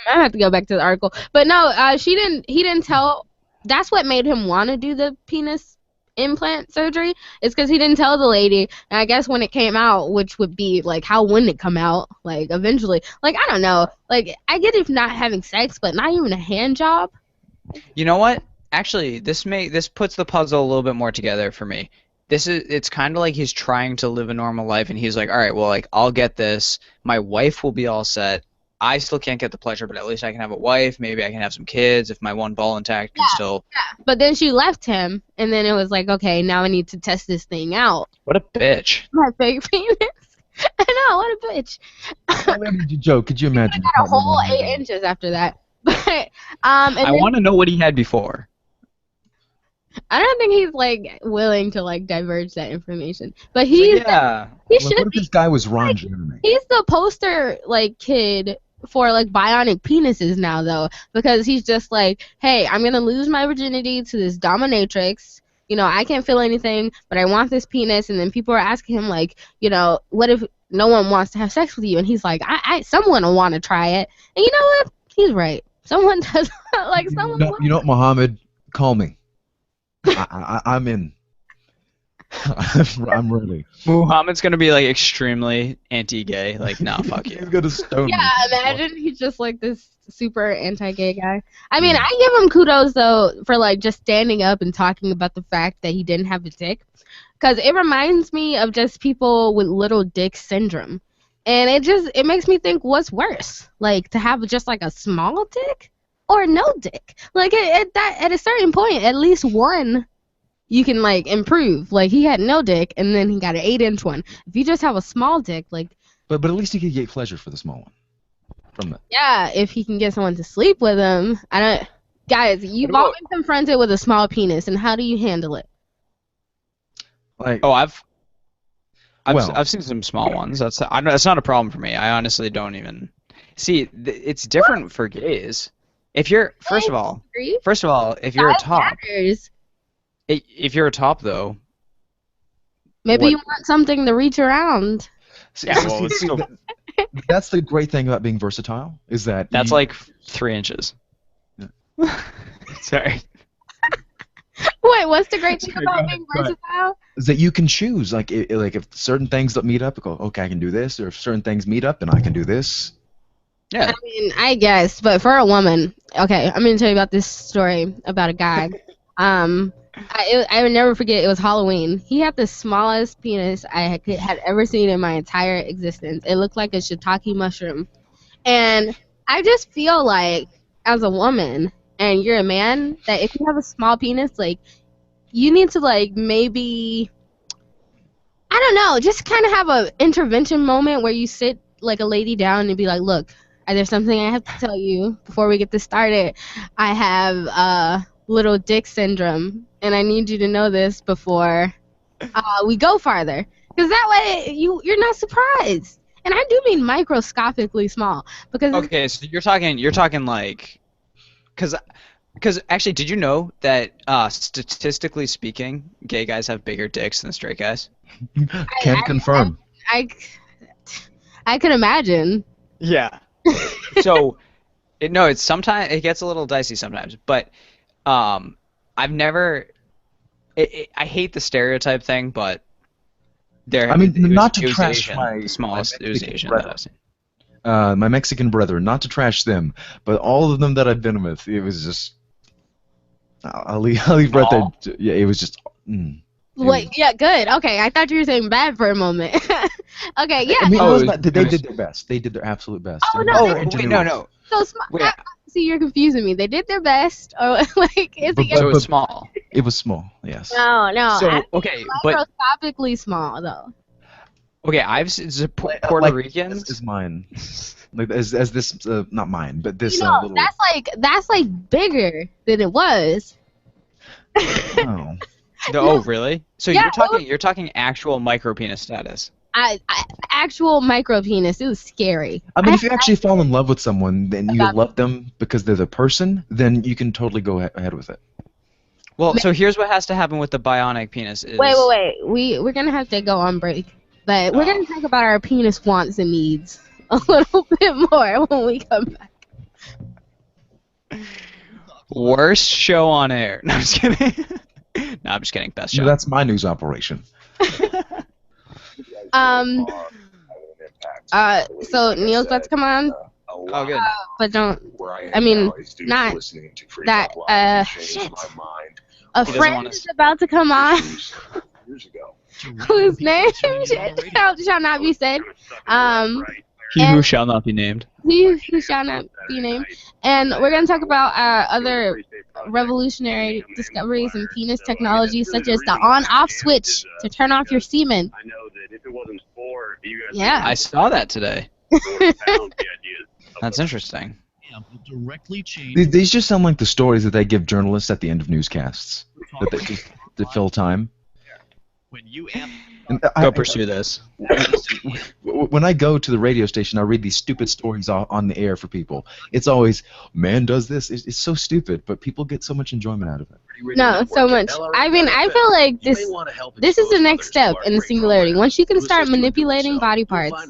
have to go back to the article, but no, he didn't tell. That's what made him want to do the penis implant surgery. It's because he didn't tell the lady. And I guess when it came out, which would be like, how wouldn't it come out? Like eventually, like I don't know. Like I get if not having sex, but not even a hand job. You know what? Actually, this puts the puzzle a little bit more together for me. It's kind of like he's trying to live a normal life, and he's like, all right, well, like I'll get this. My wife will be all set. I still can't get the pleasure, but at least I can have a wife. Maybe I can have some kids if my one ball intact can still. Yeah, but then she left him, and then it was like, okay, now I need to test this thing out. What a bitch. My fake penis. I know, what a bitch. Joe, could you imagine? I got a whole 8 inches after that. But I want to know what he had before. I don't think he's like willing to like diverge that information, but he's he should what if this guy was Ron Jeremy? He's the poster like kid for like bionic penises now though, because he's just like, hey, I'm gonna lose my virginity to this dominatrix. I can't feel anything, but I want this penis. And then people are asking him like, what if no one wants to have sex with you? And he's like, someone will want to try it. And you know what? He's right. Someone does like someone. What, Muhammad, call me. I'm in. I'm ready. Muhammad's gonna be like extremely anti-gay. Like, no, fuck you. He's gonna stone me. Yeah, imagine he's just like this super anti-gay guy. I mean, I give him kudos though for like just standing up and talking about the fact that he didn't have a dick, because it reminds me of just people with little dick syndrome, and it makes me think, what's worse, like to have just like a small dick or no dick? Like at a certain point, at least one you can like improve. Like he had no dick and then he got an 8-inch one. If you just have a small dick, like. But at least he could get pleasure for the small one. From that. Yeah, if he can get someone to sleep with him. Guys, you've all been confronted with a small penis, and how do you handle it? Like. Oh, I've seen some small ones. That's not a problem for me. I honestly don't even see. It's different for gays. If you're first of all, if you're a top, if you're a top though, maybe you want something to reach around. That's the great thing about being versatile is that that's like 3 inches. Yeah. Sorry. Wait, what's the great thing about being versatile? Is that you can choose. Like if certain things don't meet up, you go, okay, I can do this, or if certain things meet up, then I can do this. Yeah. I mean, I guess, but for a woman, okay, I'm gonna tell you about this story about a guy. I would never forget. It was Halloween. He had the smallest penis I had ever seen in my entire existence. It looked like a shiitake mushroom, and I just feel like, as a woman, and you're a man, that if you have a small penis, like, you need to like maybe, I don't know, just kind of have a intervention moment where you sit like a lady down and be like, look, there's something I have to tell you before we get this started. I have little dick syndrome, and I need you to know this before we go farther, because that way you're not surprised. And I do mean microscopically small, because Okay, so you're talking like, because actually, did you know that statistically speaking, gay guys have bigger dicks than straight guys? Can confirm. I can imagine. Yeah. So, it's sometimes it gets a little dicey sometimes, but I've never. I hate the stereotype thing, but there. I mean, not to it was trash Asian, my the smallest. It was Asian. brethren. My Mexican brethren, not to trash them, but all of them that I've been with, it was just. I'll leave right there. Yeah, it was just. Wait, yeah, good. Okay, I thought you were saying bad for a moment. Okay, yeah. I mean, they did their best. They did their absolute best. Oh, no, wait, no. So small. See, you're confusing me. They did their best, or like So it was small. It was small, yes. No. So okay, but microscopically small though. okay, I've seen Puerto Ricans. Is mine. Like as this not mine, but this little. That's like bigger than it was. Oh. Oh, really? So Yeah, you're talking actual micro penis status. Actual micro penis. It was scary. I mean, if you actually fall in love with someone, then you love them because they're the person, then you can totally go ahead with it. Well, so here's what has to happen with the bionic penis. Is, Wait. We're gonna have to go on break, but we're gonna talk about our penis wants and needs a little bit more when we come back. Worst show on air. No, I'm just kidding. No, I'm just kidding. Best show. No, that's my news operation. So Neil's about to come on. Oh, good. But don't. I mean, not that. Shit. A friend is about to come on. Whose name shall not be said. He who shall not be named. He who shall not be named. And we're going to talk about other revolutionary discoveries in penis technology, such as the on-off switch to turn off your semen. I know that if it wasn't for you guys, Yeah. I saw that today. That's interesting. Directly change. These just sound like the stories that they give journalists at the end of newscasts. That they just to fill time. When you Go pursue this. When I go to the radio station, I read these stupid stories on the air for people. It's always, man does this. It's so stupid, but people get so much enjoyment out of it. No, so much. I mean, I feel like this is the next step in the singularity. Once you can start manipulating body parts,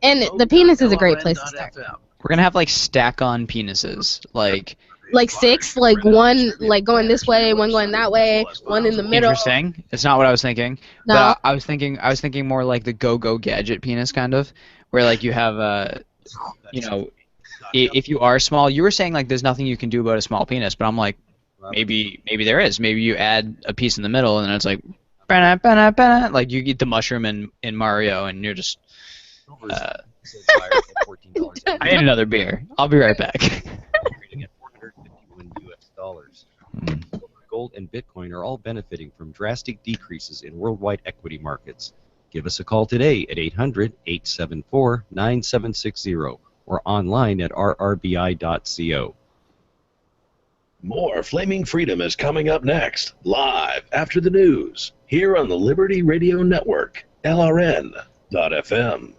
and the penis is a great place to start. We're gonna have like stack-on penises, like 6, like one like going this way, one going that way, one in the middle. Interesting. It's not what I was thinking. No. But I was thinking more like the go-go gadget penis kind of, where like you have if you are small, you were saying like there's nothing you can do about a small penis, but I'm like maybe there is. Maybe you add a piece in the middle and then it's like like you get the mushroom in Mario and you're just I need another beer. I'll be right back. Gold and Bitcoin are all benefiting from drastic decreases in worldwide equity markets. Give us a call today at 800-874-9760 or online at rrbi.co. More Flaming Freedom is coming up next, live after the news, here on the Liberty Radio Network, LRN.FM.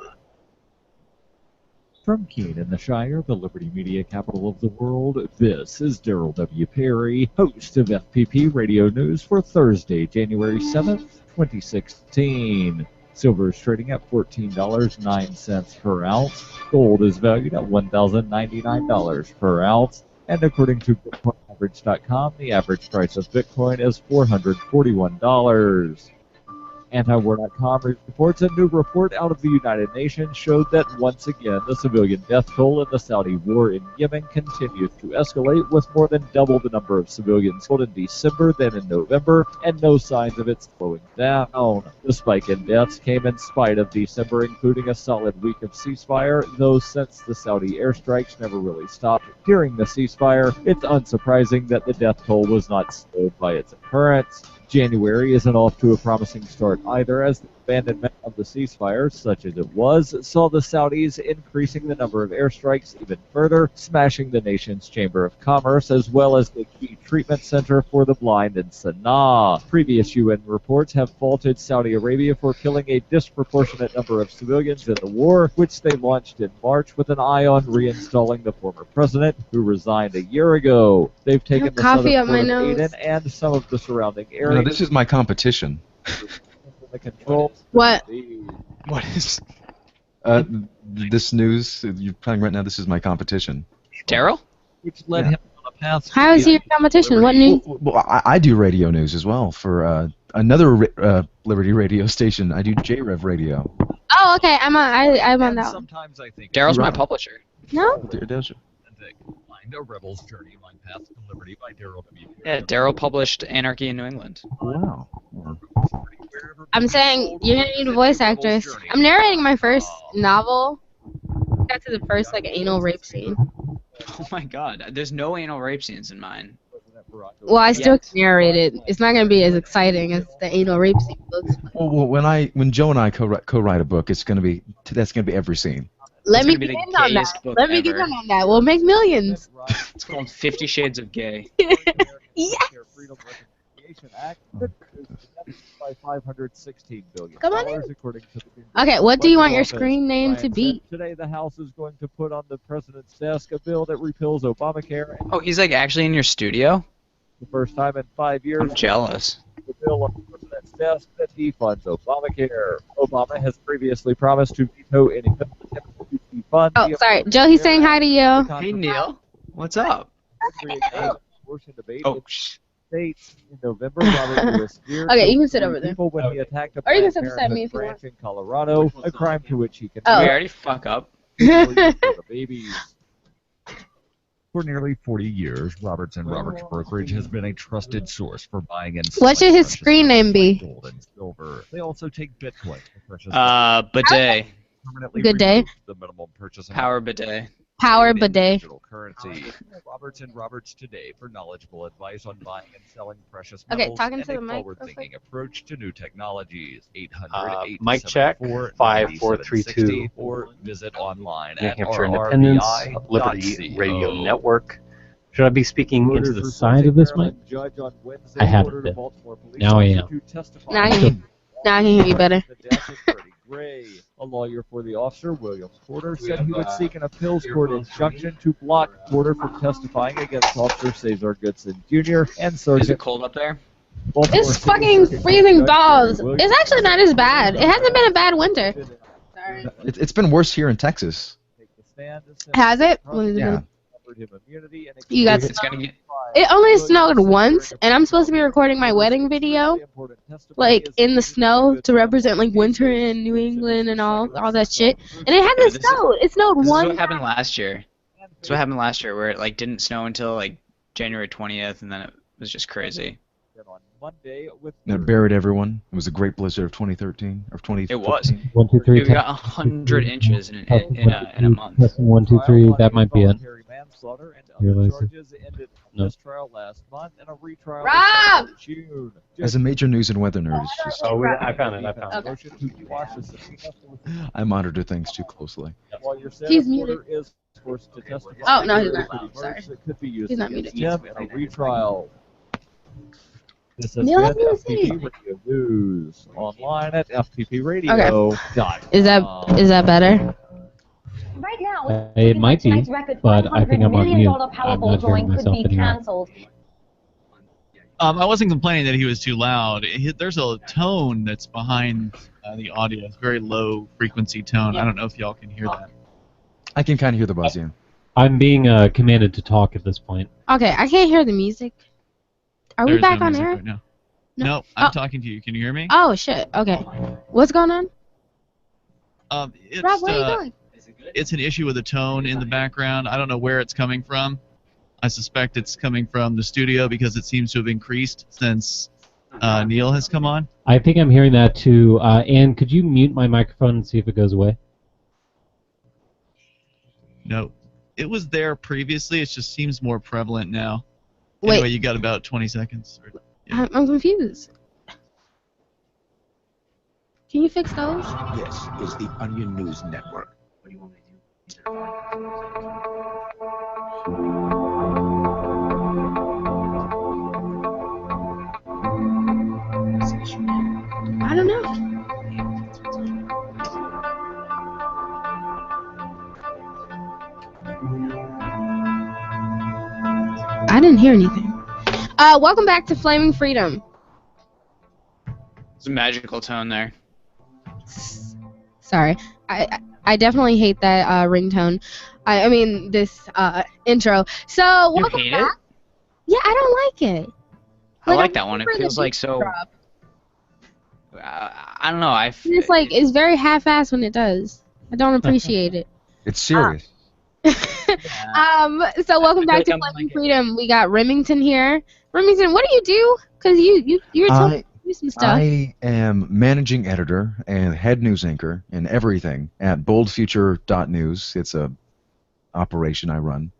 From Keene in the Shire, the Liberty Media capital of the world, this is Daryl W. Perry, host of FPP Radio News for Thursday, January 7th, 2016. Silver is trading at $14.09 per ounce. Gold is valued at $1,099 per ounce. And according to BitcoinAverage.com, the average price of Bitcoin is $441. Antiwar.com reports a new report out of the United Nations showed that once again the civilian death toll in the Saudi war in Yemen continues to escalate, with more than double the number of civilians killed in December than in November, and no signs of it slowing down. The spike in deaths came in spite of December including a solid week of ceasefire, though since the Saudi airstrikes never really stopped during the ceasefire, it's unsurprising that the death toll was not slowed by its occurrence. January isn't off to a promising start either, as the abandonment of the ceasefire, such as it was, saw the Saudis increasing the number of airstrikes even further, smashing the nation's Chamber of Commerce as well as the key treatment center for the blind in Sana'a. Previous UN reports have faulted Saudi Arabia for killing a disproportionate number of civilians in the war, which they launched in March with an eye on reinstalling the former president, who resigned a year ago. They've taken the Coffee southern up my port of nose. Aden and some of the surrounding No, areas. this is my competition. The control. What? What is this news you're playing right now? This is my competition. Daryl? Which led him on a path. How is he your competition? What news? Well, I do radio news as well for another Liberty radio station. I do JRev radio. Oh, okay. I'm on that one. Sometimes I think Daryl's my Right. publisher. No? Find a rebel's journey on path to liberty by Daryl W. Yeah, Daryl published Anarchy in New England. Wow. I'm saying you're gonna need a voice actress. I'm narrating my first novel. Got to the first anal rape scene. Oh my god, there's no anal rape scenes in mine. Well, I still Yet. can narrate it. It's not gonna be as exciting as the anal rape scene looks. Well, when Joe and I co-write a book, that's gonna be every scene. Let me gonna be get the in on that. gayest book Let me get in ever. on that. We'll make millions. It's called 50 Shades of Gay. Yes. Freedom Reconciliation Act by $516 billion. Come on in. According to the Okay, what do you want your Office. screen name Ryan to be? said, today the House is going to put on the president's desk a bill that repeals Obamacare. And Oh, he's actually in your studio? the first time in 5 years. I'm jealous. The bill on the president's desk that defunds Obamacare. Obama has previously promised to veto any attempt to defund. Oh, the sorry. Joe, he's saying hi to you. Hey, Neil. What's up? Abortion debate Oh, in states in November. Robert Lewis Spears Okay, you can killed sit 3 over there. people when he attacked a Or you can Planned sit beside Parenthood me if you branch want. in Colorado, a crime to which he Oh. We confessed. already fuck up. The babies. For nearly 40 years, Robertson Roberts Brokerage has been a trusted source for buying and What should selling his precious screen name be? gold and silver. They also take Bitcoin for precious Bidet. permanently Good day. remove the minimum purchase amount Power bidet. Power in bidet. digital currency. Robertson Roberts today for knowledgeable advice on buying and selling precious Okay, metals talking and to a the mic real forward-thinking quick. approach to new technologies. 800 Mic check, 5432. or visit online New at Hampshire Independence, Liberty Radio Network. Should I be speaking into the side of this mic? I haven't been. Now I am. Now I can hear you better. Gray, a lawyer for the officer, William Porter, said he would seek an appeals court injunction to block Porter from testifying against Officer Cesar Goodson Jr. and Is Sergeant it cold up there? Baltimore It's City fucking Circuit freezing Judge balls. William It's actually not as bad. It hasn't been a bad winter. Sorry. It's been worse here in Texas. Has it? Yeah. You got It's gonna get. It only snowed once, and I'm supposed to be recording my wedding video, in the snow to represent winter in New England and all that shit. And it hasn't this is- snowed. It snowed This is one. what happened last year. This is what happened last year, where it didn't snow until January 20th, and then it was just crazy. It buried everyone. It was a great blizzard of 2013 or 2014. It was. 1, 2, 3. We got 100 inches in a month. Testing 1, 2, 3. That might be it. Here, Lisa. No. Rob! As a major news and weather nerd, it's just Oh, I found it. I found it. I monitor things too closely. He's muted. Oh, no, he's not. Pretty Sorry. much that could be used He's not against muted. him in a retrial. This has Neil, been let me see. FPP Radio News online at fppradio.com. Is that better? Right now, It might be, tonight's record but I think I'm on mute. $100 I'm Powerball not hearing drawing could myself be anymore. cancelled. I wasn't complaining that he was too loud. There's a tone that's behind the audio. It's a very low frequency tone. I don't know if y'all can hear that. I can kind of hear the buzz, yeah. I'm being commanded to talk at this point. Okay, I can't hear the music. Are we There's back no on music air? right now. No. No, I'm Oh. talking to you. Can you hear me? Oh, shit. Okay. What's going on? It's, Rob, where are you going? It's an issue with the tone in the background. I don't know where it's coming from. I suspect it's coming from the studio because it seems to have increased since Neil has come on. I think I'm hearing that too. Ann, could you mute my microphone and see if it goes away? No. It was there previously. It just seems more prevalent now. Wait. Anyway, you got about 20 seconds. I'm confused. Can you fix those? This is the Onion News Network. I don't know. I didn't hear anything. Welcome back to Flaming Freedom. It's a magical tone there. Sorry, I definitely hate that ringtone. I mean this intro. So welcome hate back. it? Yeah, I don't like it. I like I'm that one. It waiting for the feels like beat so. drop. I don't know. It's like it's very half-assed when it does. I don't appreciate it. It's serious. So welcome back like to I'm Flaming Freedom. We got Remington here. Remington, what do you do? Because you're telling me some stuff. I am managing editor and head news anchor and everything at boldfuture.news. It's a operation I run.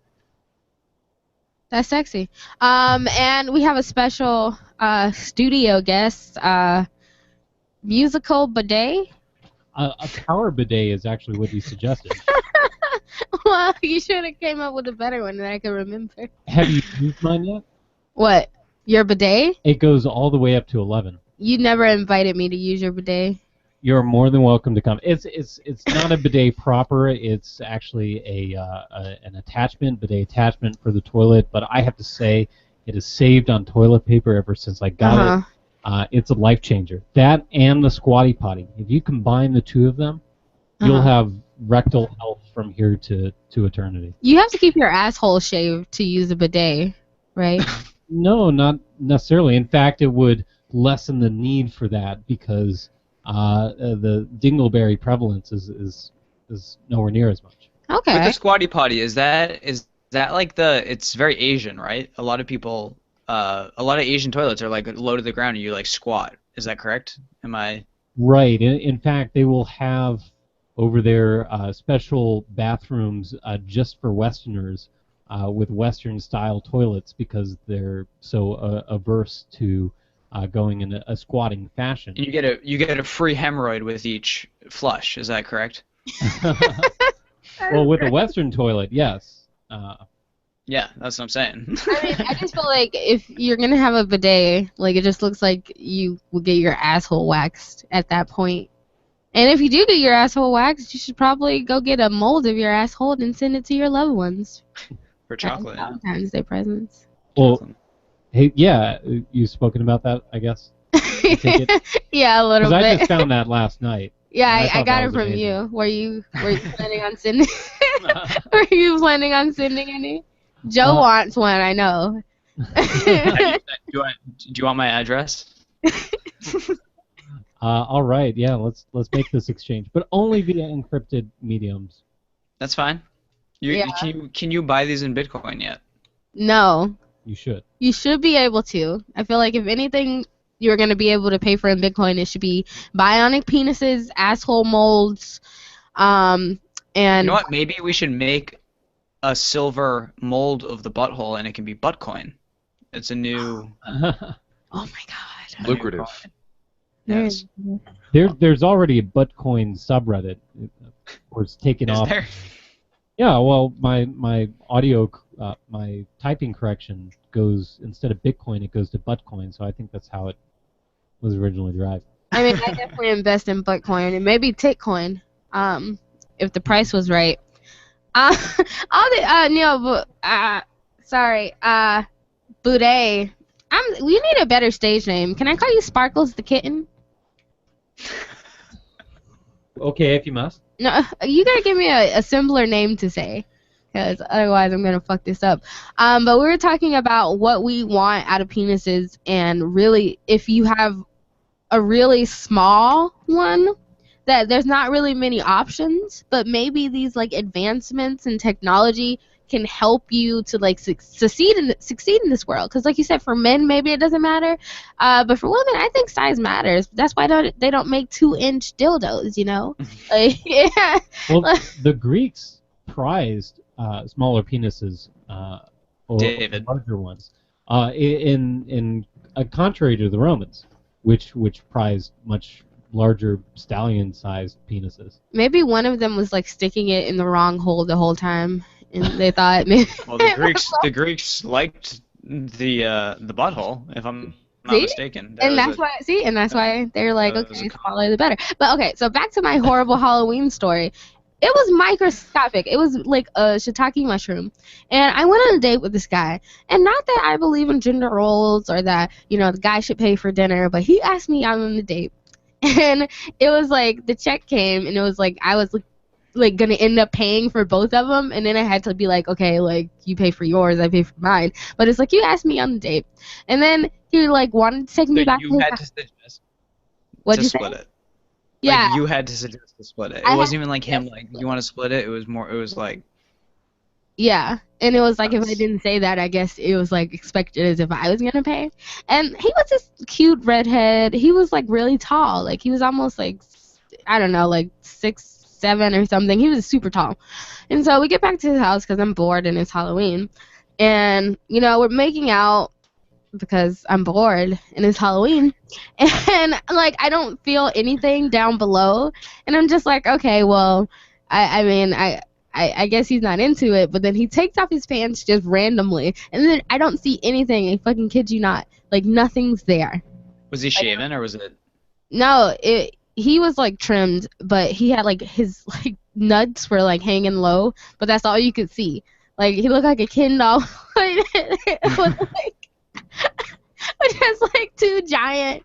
That's sexy. And we have a special studio guest, musical bidet. A power bidet is actually what he suggested. Well, you should have came up with a better one that I can remember. Have you used mine yet? What? Your bidet? It goes all the way up to 11. You never invited me to use your bidet. You're more than welcome to come. It's not a bidet proper. It's actually an attachment, bidet attachment for the toilet. But I have to say, it has saved on toilet paper ever since I got it. It's a life changer. That and the squatty potty. If you combine the two of them, you'll have rectal health from here to eternity. You have to keep your asshole shaved to use a bidet, right? No, not necessarily. In fact, it would lessen the need for that because the dingleberry prevalence is nowhere near as much. Okay. With the squatty potty, is that like it's very Asian, right? A lot of people, a lot of Asian toilets are like low to the ground and you like squat. Is that correct? Am I? Right. In fact, they will have over there special bathrooms just for Westerners with Western-style toilets because they're so averse to going in a squatting fashion. And you get a free hemorrhoid with each flush. Is that correct? Well, with a Western toilet, yes. Yeah, that's what I'm saying. I mean, I just feel like if you're gonna have a bidet, like it just looks like you will get your asshole waxed at that point. And if you do get your asshole waxed, you should probably go get a mold of your asshole and send it to your loved ones. For chocolate. Valentine's Day presents. Well, hey, yeah, you've spoken about that, I guess. Yeah, a little bit. Because I just found that last night. Yeah, I got it from you. Were you planning on sending? Were you planning on sending any? Joe wants one, I know. Do you want my address? All right, yeah, let's make this exchange, but only via encrypted mediums. That's fine. Can you buy these in Bitcoin yet? No. You should. You should be able to. I feel like if anything you're going to be able to pay for in Bitcoin, it should be bionic penises, asshole molds, and... You know what? Maybe we should make a silver mold of the butthole and it can be buttcoin. It's a new... Oh my god. Lucrative. Yes. There's already a buttcoin subreddit. Or it's taken off. There? Yeah, well, my audio, my typing correction goes, instead of Bitcoin, it goes to buttcoin, so I think that's how it was originally derived. I mean, I definitely invest in Bitcoin and maybe Titcoin, if the price was right. Sorry, Boudet. We need a better stage name. Can I call you Sparkles the Kitten? Okay, if you must. No, you gotta give me a simpler name to say, because otherwise I'm gonna fuck this up. But we were talking about what we want out of penises, and really, if you have a really small one, that there's not really many options, but maybe these like advancements in technology can help you to like succeed in this world. Because like you said, for men maybe it doesn't matter, but for women I think size matters. That's why they don't make 2-inch dildos, you know? Like, yeah. Well, the Greeks prized smaller penises or larger ones, in contrary to the Romans, which prized much larger stallion-sized penises. Maybe one of them was like sticking it in the wrong hole the whole time, and they thought maybe. Well, the Greeks liked the butthole, if I'm not mistaken. And that's why they're like, okay, smaller the better. But okay, so back to my horrible Halloween story. It was microscopic. It was like a shiitake mushroom. And I went on a date with this guy. And not that I believe in gender roles or that, the guy should pay for dinner, but he asked me out on the date. And it was like the check came and it was like I was like gonna end up paying for both of them, and then I had to be like, okay, like you pay for yours, I pay for mine. But it's like you asked me on the date, and then he like wanted to take me back. You had to suggest What'd you split say? it. Yeah, like, you had to suggest to split it. It wasn't even like him like you want to split it. It was more. It was like yeah, and it was like if I didn't say that, I guess it was like expected as if I was gonna pay. And he was this cute redhead. He was like really tall, like he was almost like I don't know, like 6'7" or something. He was super tall. And so we get back to his house because I'm bored and it's Halloween. And, we're making out because I'm bored and it's Halloween. And, like, I don't feel anything down below. And I'm just like, okay, well, I guess he's not into it. But then he takes off his pants just randomly. And then I don't see anything. I fucking kid you not. Like, nothing's there. Was he shaven or was it? No, he was like trimmed, but he had like his like nuts were like hanging low, but that's all you could see. Like he looked like a Ken doll with like just like two giant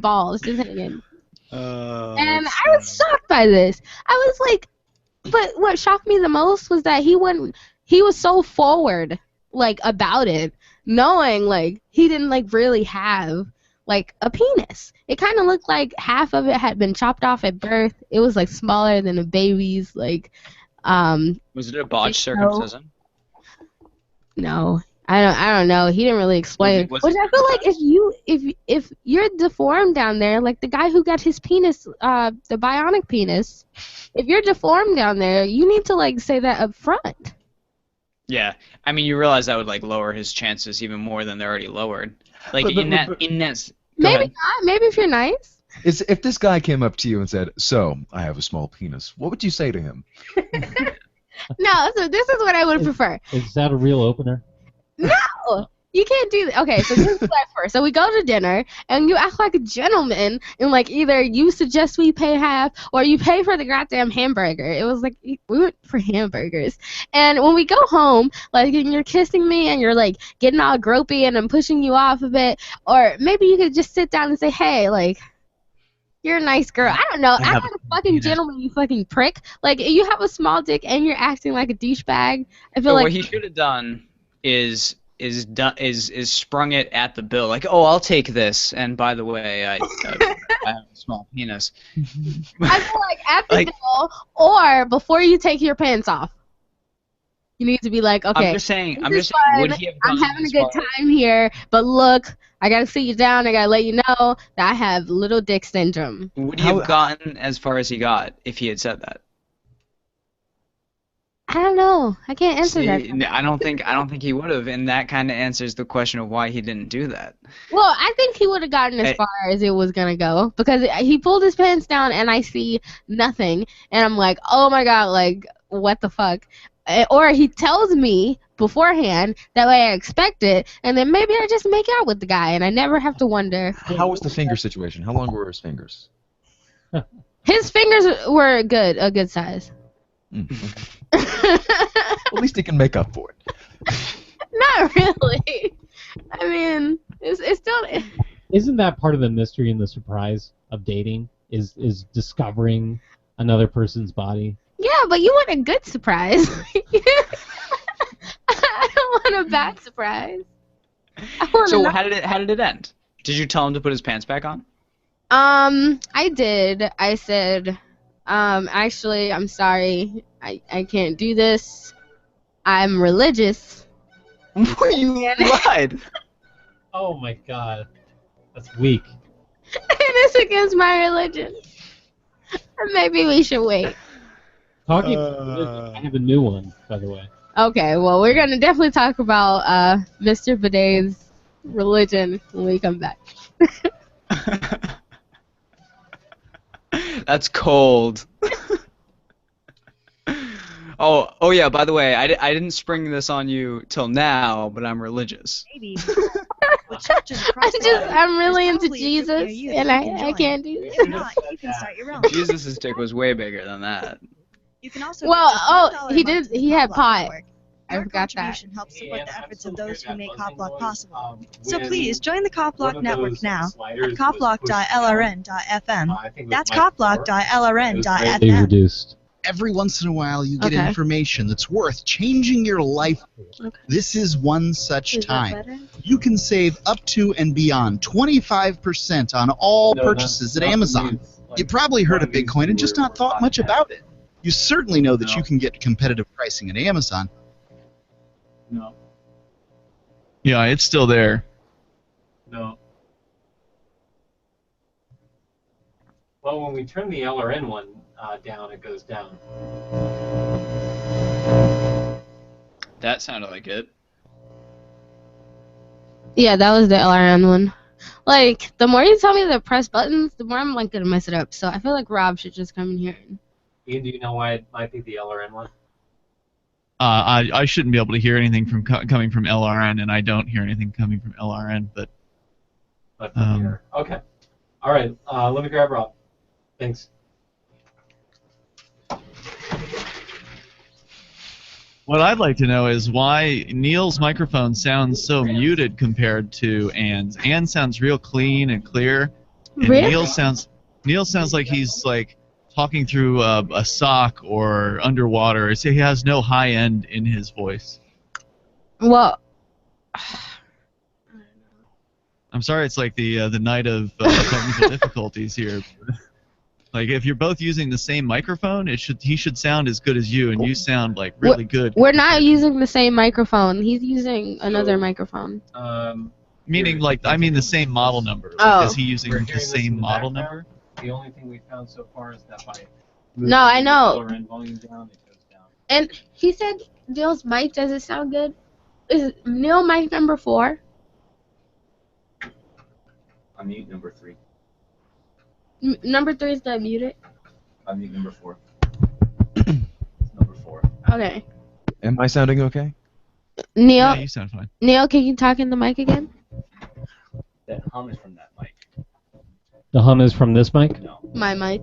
balls just hanging. And I was shocked by this. I was like, but what shocked me the most was that he was so forward like about it, knowing like he didn't like really have like a penis. It kind of looked like half of it had been chopped off at birth. It was like smaller than a baby's. Like, was it a botched circumcision? No, I don't know. He didn't really explain. Which I feel like if you're deformed down there, like the guy who got his penis, the bionic penis, if you're deformed down there, you need to like say that up front. Yeah, I mean, you realize that would like lower his chances even more than they're already lowered. Like in that. Maybe not. Maybe if you're nice. If this guy came up to you and said, "So, I have a small penis," what would you say to him? No, so this is what I would prefer. Is that a real opener? No, you can't do that. Okay, so this is what first. So we go to dinner, and you act like a gentleman, and like either you suggest we pay half, or you pay for the goddamn hamburger. It was like we went for hamburgers, and when we go home, like and you're kissing me, and you're like getting all gropey, and I'm pushing you off a bit, or maybe you could just sit down and say, "Hey, like." You're a nice girl. I don't know. I'm not a fucking gentleman, you fucking prick. Like, you have a small dick and you're acting like a douchebag. I feel like what he should have done is sprung it at the bill. Like, oh, I'll take this. And by the way, I have a small penis. I feel like at the bill or before you take your pants off. You need to be like, okay. I'm just saying. Would he have I'm having a good time here, but look, I gotta sit you down. I gotta let you know that I have little dick syndrome. Would he have gotten as far as he got if he had said that? I don't know. I can't answer that. I don't think he would have, and that kind of answers the question of why he didn't do that. Well, I think he would have gotten as far as it was gonna go because he pulled his pants down and I see nothing, and I'm like, oh my god, like what the fuck? Or he tells me beforehand, that way I expect it, and then maybe I just make out with the guy, and I never have to wonder. How was the finger situation? How long were his fingers? His fingers were a good size. At least he can make up for it. Not really. I mean, it's still. Isn't that part of the mystery and the surprise of dating? Is discovering another person's body? Yeah, but you want a good surprise. I don't want a bad surprise. So how did it end? Did you tell him to put his pants back on? I did. I said, actually, I'm sorry. I can't do this. I'm religious. You lied. Oh my god. That's weak. It is against my religion. Maybe we should wait. Talking about religion, I have a new one, by the way. Okay, well, we're going to definitely talk about Mr. Bidet's religion when we come back. That's cold. Oh yeah. By the way, I didn't spring this on you till now, but I'm religious. I'm really into Jesus, and I can't do this. If not, you can start your own. Jesus' dick was way bigger than that. You can also Well, give just oh, $1 he a month did. to the He had Cock Block pot. Network. I Your forgot that. contribution helps support the efforts of those who make Cockblock possible. So please join the Cockblock Network now at cockblock.lrn.fm. That's cockblock.lrn.fm. Reduced. Every once in a while, you get information that's worth changing your life. This is one such time. You can save up to and beyond 25% on all purchases at Amazon. You probably heard of Bitcoin and just not thought much about it. You certainly know that you can get competitive pricing at Amazon. No. Yeah, it's still there. No. Well, when we turn the LRN one down, it goes down. That sounded like it. Yeah, that was the LRN one. Like, the more you tell me to press buttons, the more I'm like gonna mess it up. So I feel like Rob should just come in here. Ian, do you know why it might be the LRN one? I shouldn't be able to hear anything from coming from LRN, and I don't hear anything coming from LRN. But from here. Okay. All right. Let me grab Rob. Thanks. What I'd like to know is why Neil's microphone sounds so muted compared to Ann's. Ann sounds real clean and clear, and Really? Neil sounds like he's like talking through a sock or underwater. He has no high end in his voice. Well, I'm sorry, it's like the night of technical difficulties here. Like, if you're both using the same microphone, he should sound as good as you, and you sound like really good. we're not using the same microphone. He's using another microphone. Meaning, like, I mean the same model number. Oh. Like, is he using the same model number? The only thing we found so far is that by No, I know. LRN volume down, it goes down. And he said Neil's mic doesn't sound good. Is Neil mic number 4? I'm mute number 3. Number 3 is the muted. I'm mute number 4. Number 4. Okay. Am I sounding okay? Neil. Yeah, you sound fine. Neil, can you talk in the mic again? That hum is from that mic. The hum is from this mic? No. My mic.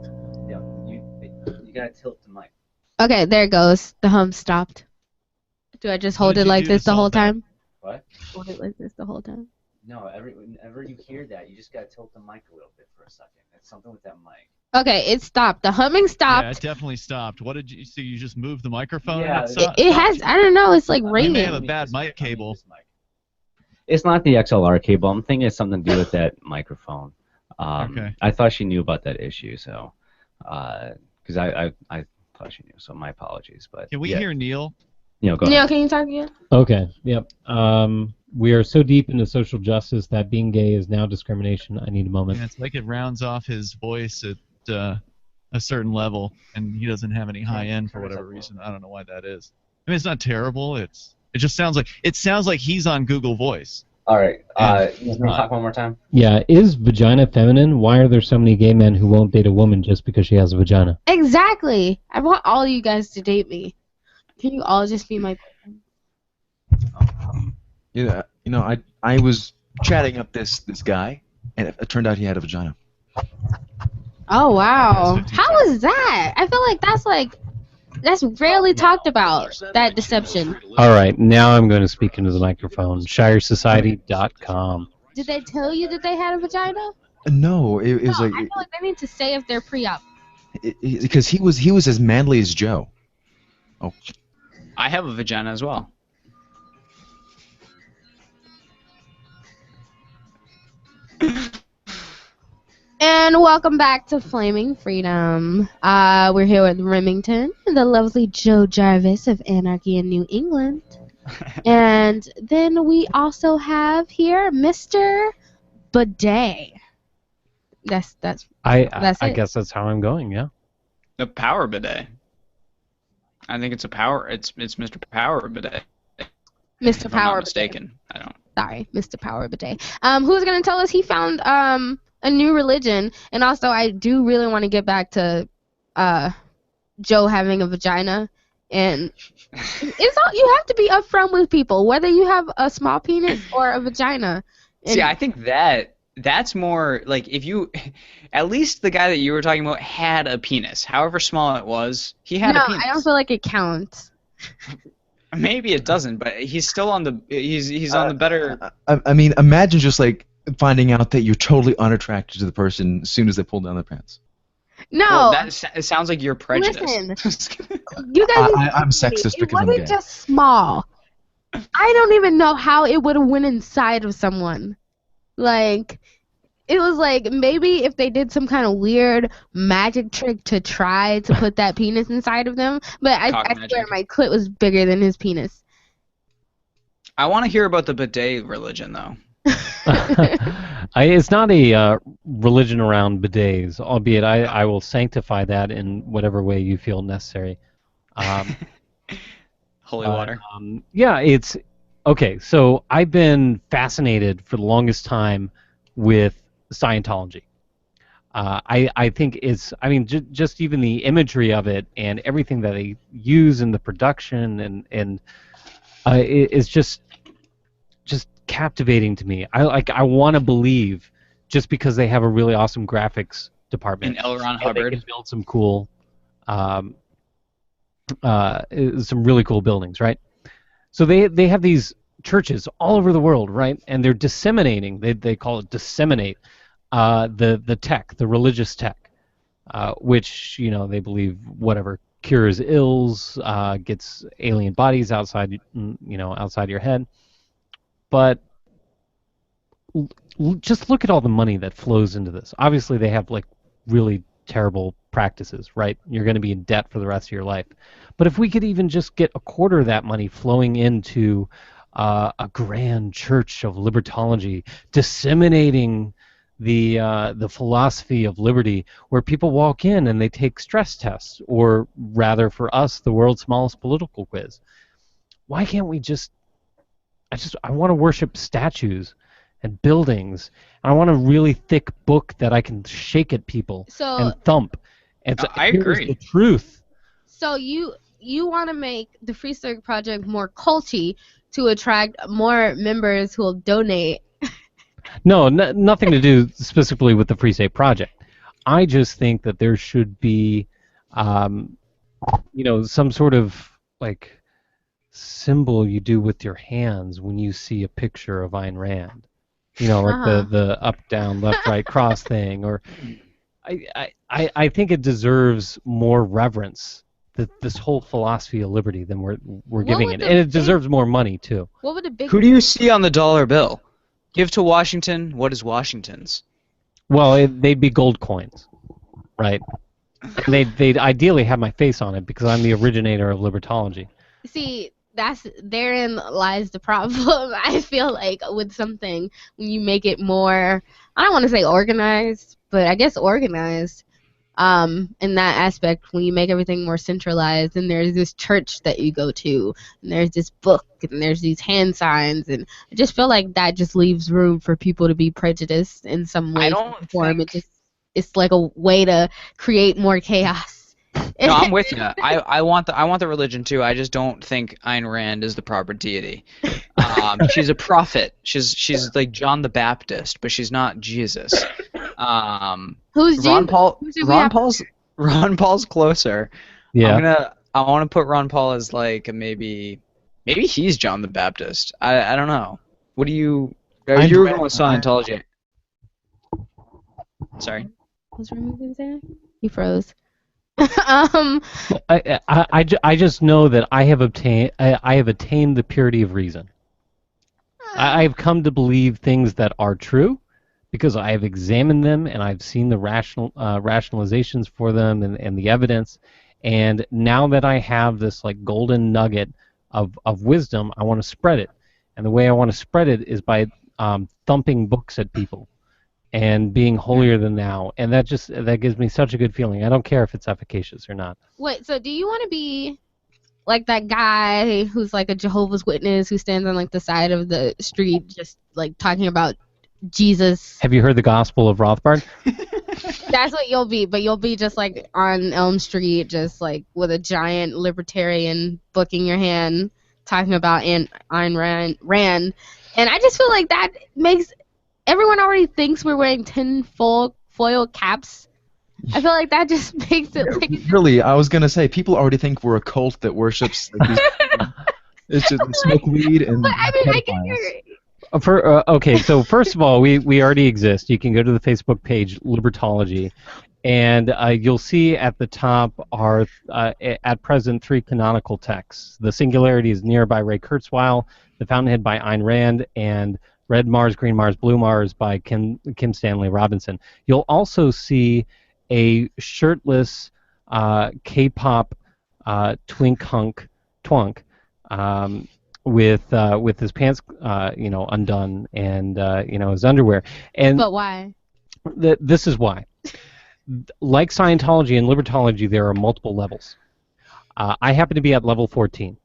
Yeah, you gotta tilt the mic. Okay, there it goes. The hum stopped. Do I just hold it like this the whole time? What? Hold it like this the whole time. No, whenever you hear that, you just gotta tilt the mic a little bit for a second. It's something with that mic. Okay, it stopped. The humming stopped. Yeah, it definitely stopped. What did you? So you just moved the microphone? Yeah, and it stopped? It has. I don't know. It's like You ringing. may have a bad mic cable. It's not the XLR cable. I'm thinking it's something to do with that microphone. Okay. I thought she knew about that issue, so because I thought she knew. So my apologies, but Can we yeah. hear Neil? Neil, go Neil, ahead. can you talk again? Okay, yep. We are so deep into social justice that being gay is now discrimination. I need a moment. Yeah, it's like it rounds off his voice at a certain level, and he doesn't have any high end for whatever reason. I don't know why that is. I mean, it's not terrible. It just sounds like he's on Google Voice. All right. he's Can we not. talk one more time? Yeah, is vagina feminine? Why are there so many gay men who won't date a woman just because she has a vagina? Exactly. I want all you guys to date me. Can you all just be my You know, I was chatting up this guy, and it turned out he had a vagina. Oh wow. How is that? I feel like that's rarely talked about, that deception. All right, now I'm going to speak into the microphone. ShireSociety.com. Did they tell you that they had a vagina? No, it was No, like I feel like they need to say if they're pre-op. because he was as manly as Joe. Oh, I have a vagina as well. And welcome back to Flaming Freedom. We're here with Remington and the lovely Joe Jarvis of Anarchy in New England. And then we also have here Mr. Bidet. That's I it. guess that's how I'm going, yeah. The Power Bidet. I think it's It's Mr. Power Bidet. Mr. If I'm Power not mistaken. I don't. Sorry, Mr. Power Bidet. Who's gonna tell us he found a new religion. And also, I do really want to get back to Joe having a vagina. And it's all, you have to be upfront with people, whether you have a small penis or a vagina. And See, I think that's more like if you, at least the guy that you were talking about had a penis, however small it was, he had a penis. I don't feel like it counts. Maybe it doesn't, but he's still on the he's on the better. I mean, imagine just like finding out that you're totally unattracted to the person as soon as they pull down their pants. No, Well, it sounds like you're prejudiced. Listen, you guys. I'm sexist it because I'm wasn't gay. just small. I don't even know how it would have went inside of someone. Like, it was like maybe if they did some kind of weird magic trick to try to put that penis inside of them. but I swear my clit was bigger than his penis. I want to hear about the bidet religion, though. It's not a religion around bidets, albeit I will sanctify that in whatever way you feel necessary. Holy water. Yeah, it's okay. So I've been fascinated for the longest time with Scientology. I think it's, I mean, just even the imagery of it and everything that they use in the production and it's just captivating to me. I want to believe just because they have a really awesome graphics department. And L. Ron Hubbard. They can build some cool, some really cool buildings, right? So they have these churches all over the world, right? And they're disseminating. They call it disseminate the tech, the religious tech, which they believe whatever cures ills, gets alien bodies outside outside your head. But just look at all the money that flows into this. Obviously, they have like really terrible practices, right? You're going to be in debt for the rest of your life. But if we could even just get a quarter of that money flowing into a grand church of libertology, disseminating the philosophy of liberty, where people walk in and they take stress tests, or rather for us, the world's smallest political quiz. Why can't we I want to worship statues and buildings. And I want a really thick book that I can shake at people and thump. And I agree. The truth. So you want to make the Free Circuit Project more culty to attract more members who will donate. No, nothing to do specifically with the Free State Project. I just think that there should be, some sort of like symbol you do with your hands when you see a picture of Ayn Rand. Like the up, down, left, right cross thing. Or I think it deserves more reverence. This whole philosophy of liberty than we're giving it, and it deserves more money too. What would a big? Who do you see on the dollar bill? Give to Washington. What is Washington's? Well, they'd be gold coins, right? And they'd ideally have my face on it because I'm the originator of libertology. See, therein lies the problem. I feel like with something, when you make it more, I don't want to say organized, but I guess organized. In that aspect, when you make everything more centralized, and there's this church that you go to, and there's this book, and there's these hand signs, and I just feel like that just leaves room for people to be prejudiced in some way. It's like a way to create more chaos. No, I'm with you. I want the religion too. I just don't think Ayn Rand is the proper deity. She's a prophet. She's like John the Baptist, but she's not Jesus. Who's Ron Jesus? Ron Paul's closer. Yeah. I want to put Ron Paul as like maybe he's John the Baptist. I don't know. What do you? You're going with Scientology. Sorry. What's wrong? He froze. I just know that I have attained the purity of reason. I've come to believe things that are true because I have examined them and I've seen the rationalizations for them and the evidence. And now that I have this like golden nugget of wisdom, I want to spread it. And the way I want to spread it is by thumping books at people and being holier than thou, and that gives me such a good feeling. I don't care if it's efficacious or not. Wait, so do you want to be like that guy who's like a Jehovah's Witness who stands on like the side of the street just like talking about Jesus. Have you heard the Gospel of Rothbard? That's what you'll be, but you'll be just like on Elm Street, just like with a giant libertarian book in your hand, talking about Ayn Rand. And I just feel like that makes everyone already thinks we're wearing tinfoil caps. I feel like that just makes it like Really, I was gonna say people already think we're a cult that worships. Like, it's just they smoke weed and. But I mean, I get your Okay, so first of all, we already exist. You can go to the Facebook page Libertology, and you'll see at the top are at present 3 canonical texts. The Singularity is Near by Ray Kurzweil, The Fountainhead by Ayn Rand, and Red Mars, Green Mars, Blue Mars by Kim Stanley Robinson. You'll also see a shirtless K-pop twink hunk twunk. With his pants, undone and his underwear. And But why? This is why. Like Scientology and Libertology, there are multiple levels. I happen to be at level 14,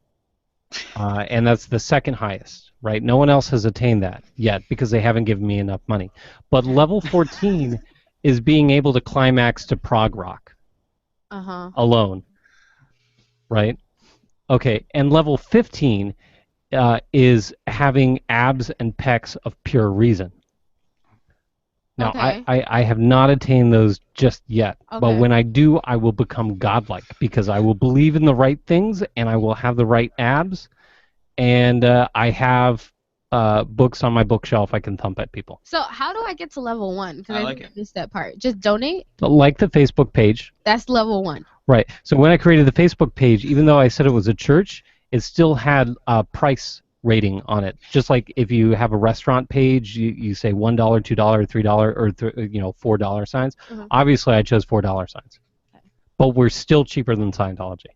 and that's the second highest. Right? No one else has attained that yet because they haven't given me enough money. But level 14 is being able to climax to prog rock alone. Right? Okay, and level 15 is having abs and pecs of pure reason. Now, Okay. I have not attained those just yet, but Okay. when I do, I will become godlike because I will believe in the right things and I will have the right abs, and I have books on my bookshelf I can thump at people. So how do I get to level 1? Because I I like didn't miss that part. Just donate. Like the Facebook page. That's level 1. Right. So when I created the Facebook page, even though I said it was a church, it still had a price rating on it. Just like if you have a restaurant page, you say $1, $2, $3, or $4 signs. Mhm. Obviously, I chose $4 signs. But we're still cheaper than Scientology.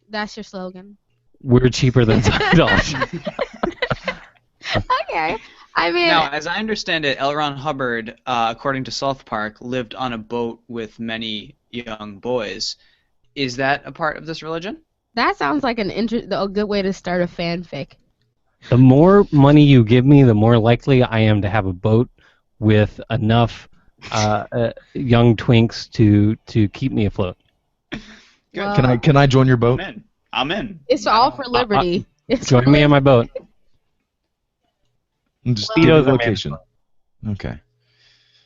That's your slogan. We're cheaper than Scientology. Okay. I mean, Now, as I understand it, L. Ron Hubbard, according to South Park, lived on a boat with many young boys. Is that a part of this religion? that sounds like a good way to start a fanfic. The more money you give me, the more likely I am to have a boat with enough young twinks to keep me afloat. Well, Can I join your boat? I'm in. It's all for liberty. It's Join me on my boat. Just Speedos give me are the location. Okay.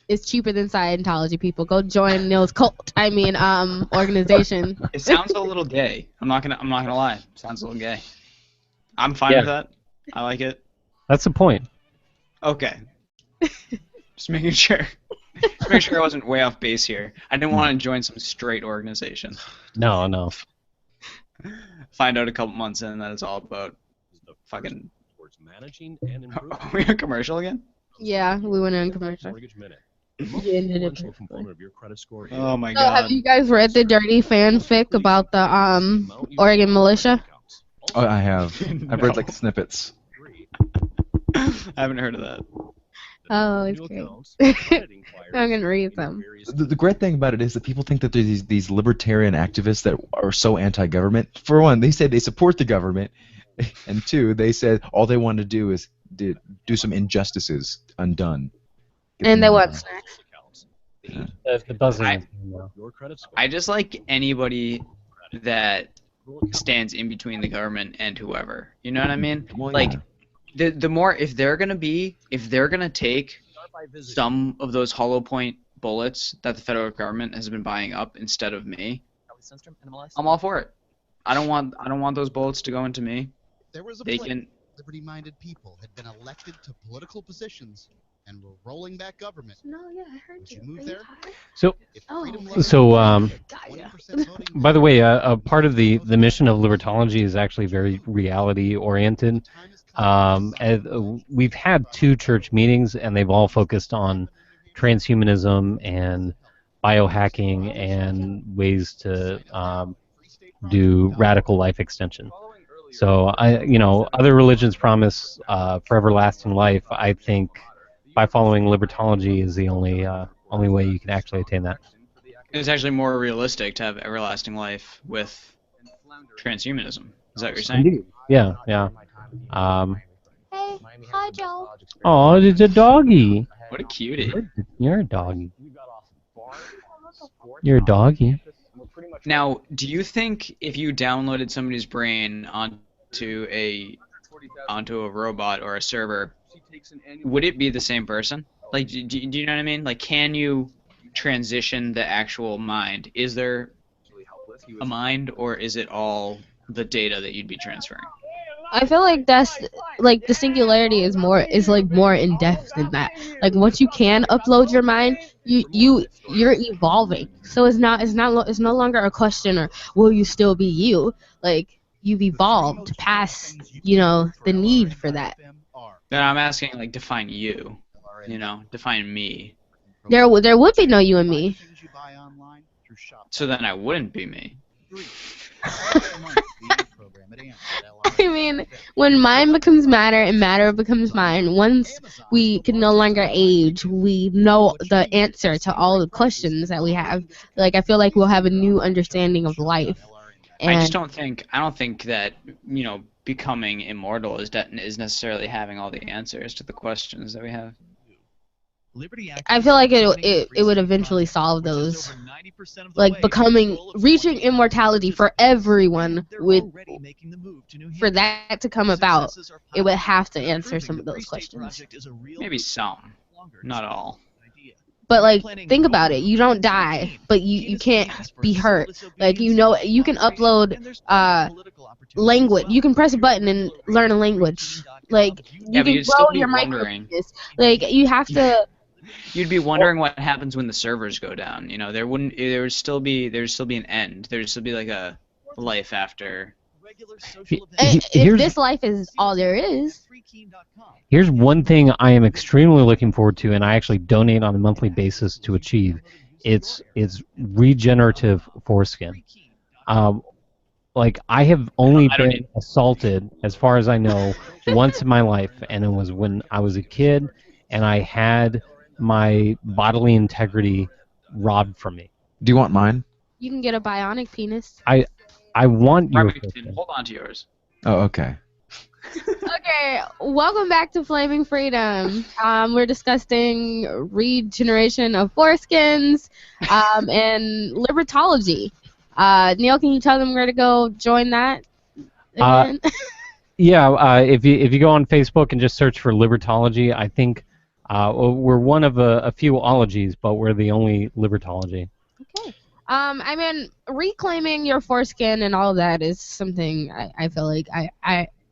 It's cheaper than Scientology. People go join Neil's cult. I mean, organization. It sounds a little gay. I'm not gonna lie. It sounds a little gay. I'm fine Yeah. with that. I like it. That's the point. Okay. Just making sure. Just make sure I wasn't way off base here. I didn't want to join some straight organization. No. Find out a couple months in that it's all about fucking. Towards managing and improving. Are we on commercial again? Yeah, we went on commercial. Mortgage Minute. You ended it Influential component of your credit score. Oh my So, god. have you guys read the dirty fanfic about the Oregon militia? Oh, I have. I've read like snippets. I haven't heard of that. Oh, it's great. I'm gonna read them. The great thing about it is that people think that there's these libertarian activists that are so anti-government. For one, they say they support the government, and two, they said all they want to do is do some injustices undone. And they want snacks. The buzzing. I just like anybody that stands in between the government and whoever. You know what I mean? Like, the more if they're gonna take some of those hollow point bullets that the federal government has been buying up instead of me, I'm all for it. I don't want those bullets to go into me. There was a They place can. liberty-minded people had been elected to political positions and were rolling back government. No, yeah, I heard Would you move there? So, Oh. by the way, a part of the mission of Libertology is actually very reality-oriented. We've had 2 church meetings, and they've all focused on transhumanism and biohacking and ways to do radical life extension. So, other religions promise for everlasting life. I think by following Libertology is the only way you can actually attain that. It's actually more realistic to have everlasting life with transhumanism. Is that what you're saying? Indeed. Yeah. Hey, hi, Joe. Oh, it's a doggy. What a cutie. You're a doggy. You're a doggy. Now, do you think if you downloaded somebody's brain onto a robot or a server, would it be the same person? Like, do you know what I mean? Like, can you transition the actual mind? Is there a mind, or is it all the data that you'd be transferring? I feel like that's like the singularity is like more in depth than that. Like once you can upload your mind, you're evolving. So it's no longer a question or will you still be you? Like you've evolved past the need for that. Then I'm asking, like, define you. Define me. There would be no you and me. So then I wouldn't be me. I mean, when mind becomes matter and matter becomes mind, once we can no longer age, we know the answer to all the questions that we have. Like, I feel like we'll have a new understanding of life. And I don't think that, becoming immortal is necessarily having all the answers to the questions that we have. I feel like it would eventually solve those. Like reaching immortality for everyone for that to come about, it would have to answer some of those questions. Maybe some, not all. But like, think about it. You don't die, but you can't be hurt. Like you can upload language. You can press a button and learn a language. Like you can grow your micropenis. Like you have to. You'd be wondering what happens when the servers go down. There would still be an end. There'd still be like a life after. If this life is all there is. Here's one thing I am extremely looking forward to, and I actually donate on a monthly basis to achieve. It's regenerative foreskin. Like I have only been assaulted, as far as I know, once in my life, and it was when I was a kid, and I had my bodily integrity robbed from me. Do you want mine? You can get a bionic penis. I want your. Hold on to yours. Oh, okay. Okay, welcome back to Flaming Freedom. We're discussing regeneration of foreskins and libertology. Neil, can you tell them where to go join that again? Yeah, if you go on Facebook and just search for libertology, I think we're one of a few ologies, but we're the only libertology. Okay. I mean, reclaiming your foreskin and all of that is something I feel like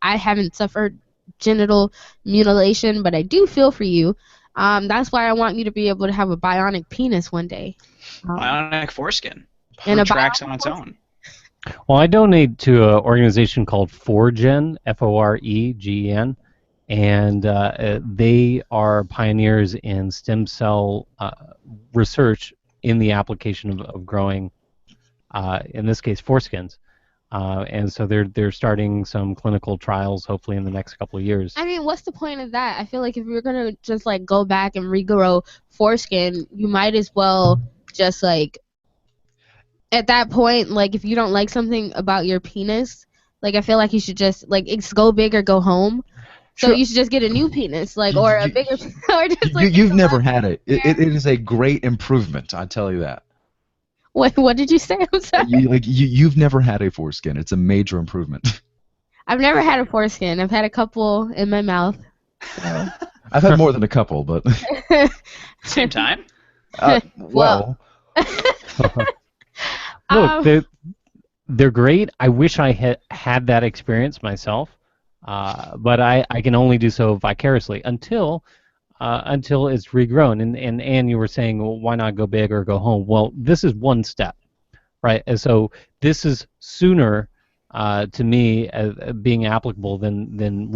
I haven't suffered genital mutilation, but I do feel for you. That's why I want you to be able to have a bionic penis one day. Bionic foreskin. And retracts on its own. Well, I donate to an organization called Foregen, F-O-R-E-G-E-N, and they are pioneers in stem cell research in the application of growing, in this case, foreskins. And so they're starting some clinical trials, hopefully in the next couple of years. I mean, what's the point of that? I feel like if you're gonna just like go back and regrow foreskin, you might as well just like at that point, like if you don't like something about your penis, like I feel like you should just like it's go big or go home. So you should just get a new penis, like or a bigger, or just like You've never had it. It is a great improvement. I tell you that. What did you say? I'm sorry. You've never had a foreskin. It's a major improvement. I've never had a foreskin. I've had a couple in my mouth. So. I've had more than a couple, but same time. Well. Look, they're great. I wish I had that experience myself, but I can only do so vicariously until it's regrown. And Anne, you were saying, well, why not go big or go home? Well, this is one step, right? And so this is sooner to me being applicable than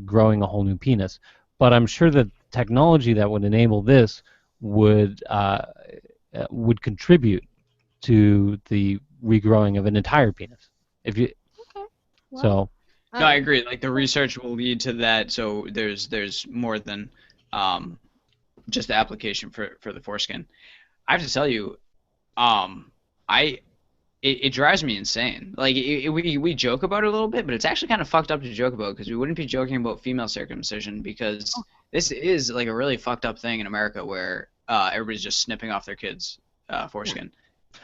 growing a whole new penis. But I'm sure that technology that would enable this would contribute to the regrowing of an entire penis. If you, okay. Well, so. No, I agree. Like the research will lead to that. So there's more than just the application for the foreskin. I have to tell you, I it drives me insane. Like we joke about it a little bit, but it's actually kind of fucked up to joke about because we wouldn't be joking about female circumcision because this is like a really fucked up thing in America where everybody's just snipping off their kids' foreskin.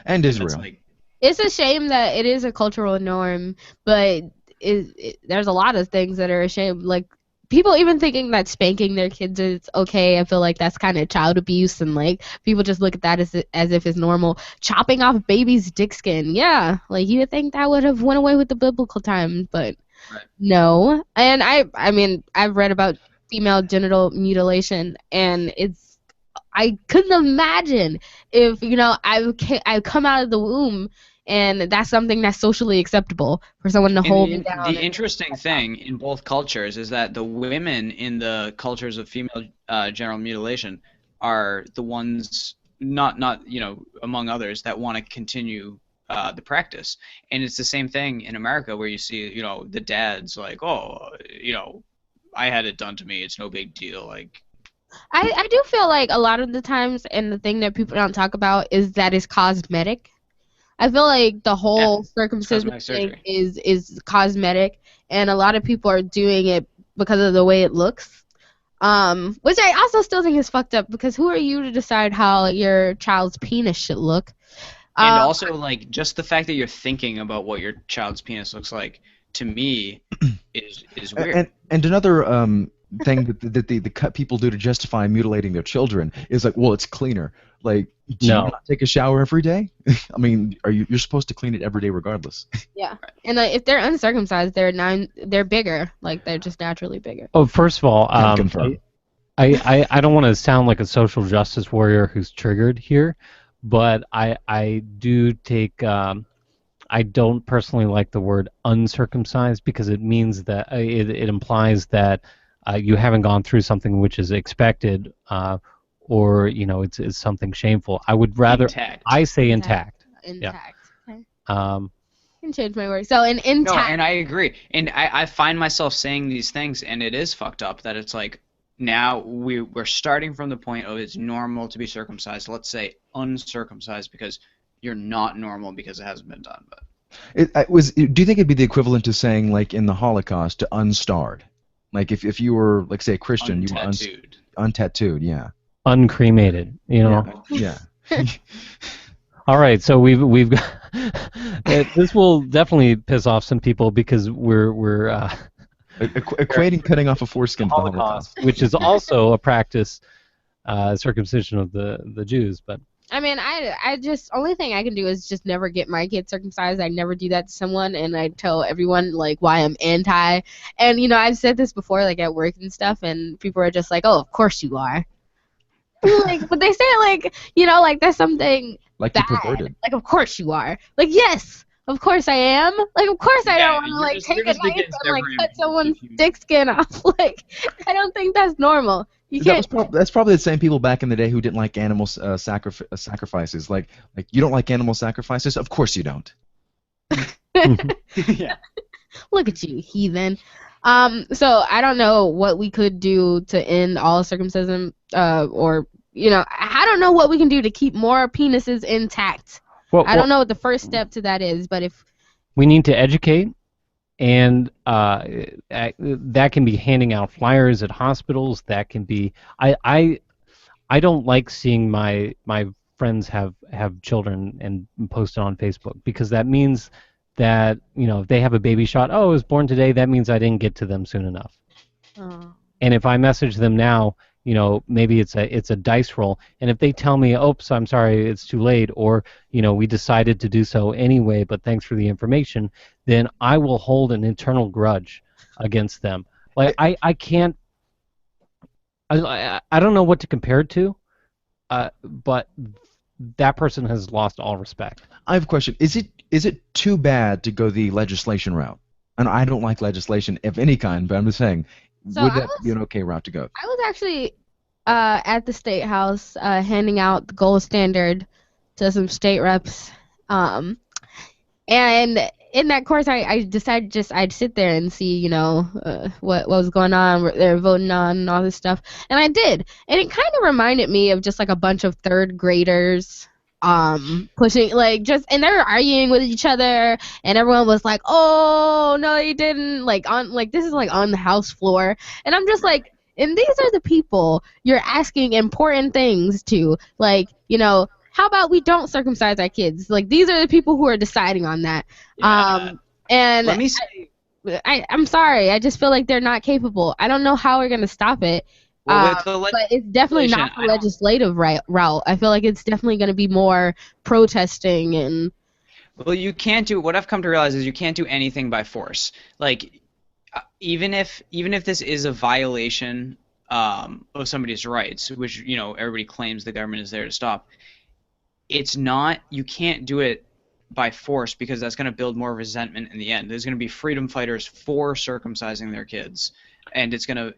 And That's Israel. like, It's a shame that it is a cultural norm, but there's a lot of things that are a shame. Like people even thinking that spanking their kids is okay. I feel like that's kind of child abuse, and like people just look at that as if it's normal. Chopping off baby's dick skin, yeah, like you would think that would have went away with the biblical times, but no. And I mean, I've read about female genital mutilation, and I couldn't imagine if I come out of the womb and that's something that's socially acceptable for someone to hold me down. The interesting thing in both cultures is that the women in the cultures of female genital mutilation are the ones, not among others, that want to continue the practice. And it's the same thing in America where you see, the dads like, oh, I had it done to me. It's no big deal. Like, I do feel like a lot of the times, and the thing that people don't talk about is that it's cosmetic. I feel like the whole circumcision thing is cosmetic, and a lot of people are doing it because of the way it looks, which I also still think is fucked up because who are you to decide how your child's penis should look? And also, like, just the fact that you're thinking about what your child's penis looks like, to me, is weird. And another thing that the cut people do to justify mutilating their children is like, well, it's cleaner. Like, do you not take a shower every day? I mean, you're supposed to clean it every day regardless. Yeah, and if they're uncircumcised, they're bigger. Like they're just naturally bigger. Oh, first of all, I don't want to sound like a social justice warrior who's triggered here, but I do take. I don't personally like the word uncircumcised because it means that it implies that you haven't gone through something which is expected, or it's something shameful. I would rather I say intact. Intact. Yeah. Okay. I can change my word. So intact. No, and I agree. And I find myself saying these things, and it is fucked up that it's like now we're starting from the point of it's normal to be circumcised. Let's say uncircumcised because you're not normal because it hasn't been done. But do you think it'd be the equivalent to saying, like in the Holocaust, to unstarred? Like if you were, like, say, a Christian, you were untattooed, yeah. Uncremated, Yeah. All right, so we've got this will definitely piss off some people because we're equating cutting off a foreskin to the Holocaust, which is also a practice, circumcision of the Jews, but. I mean, I just only thing I can do is just never get my kid circumcised. I never do that to someone, and I tell everyone like why I'm anti. And I've said this before, like at work and stuff, and people are just like, "Oh, of course you are." Like, but they say it like like there's something like bad. You're perverted. Like, of course you are. Like, yes, of course I am. Like, of course I don't want to like take a knife and like cut someone's dick skin off. Like, I don't think that's normal. That's probably the same people back in the day who didn't like animal sacrifices. Like you don't like animal sacrifices? Of course you don't. Yeah. Look at you, heathen. So I don't know what we could do to end all circumcision, or I don't know what we can do to keep more penises intact. I don't know what the first step to that is, but if we need to educate. And that can be handing out flyers at hospitals. That can be I don't like seeing my friends have children and post it on Facebook because that means that if they have a baby shot, oh, it was born today, that means I didn't get to them soon enough. Oh. And if I message them now, maybe it's a dice roll, and if they tell me, oops, I'm sorry, it's too late, or we decided to do so anyway, but thanks for the information, then I will hold an internal grudge against them. Like I can't, I don't know what to compare it to, but that person has lost all respect. I have a question. Is it too bad to go the legislation route? And I don't like legislation of any kind, but I'm just saying, would that be an okay route to go? I was actually at the State House handing out the gold standard to some state reps. And in that course, I decided I'd sit there and see, what was going on, what they were voting on, and all this stuff. And I did. And it kind of reminded me of just like a bunch of third graders pushing like just, and they were arguing with each other, and everyone was like, oh no you didn't, like on like this is like on the house floor, and I'm just like, and these are the people you're asking important things to, like, you know, how about we don't circumcise our kids? Like, these are the people who are deciding on that. And Let me say, I'm sorry, I just feel like they're not capable. I don't know how we're gonna stop it. well, with the But it's definitely not the legislative route. I feel like it's definitely going to be more protesting and. Well, you can't do. What I've come to realize is you can't do anything by force. Like, even if this is a violation of somebody's rights, which, you know, everybody claims the government is there to stop, it's not. You can't do it by force, because that's going to build more resentment in the end. There's going to be freedom fighters for circumcising their kids, and it's gonna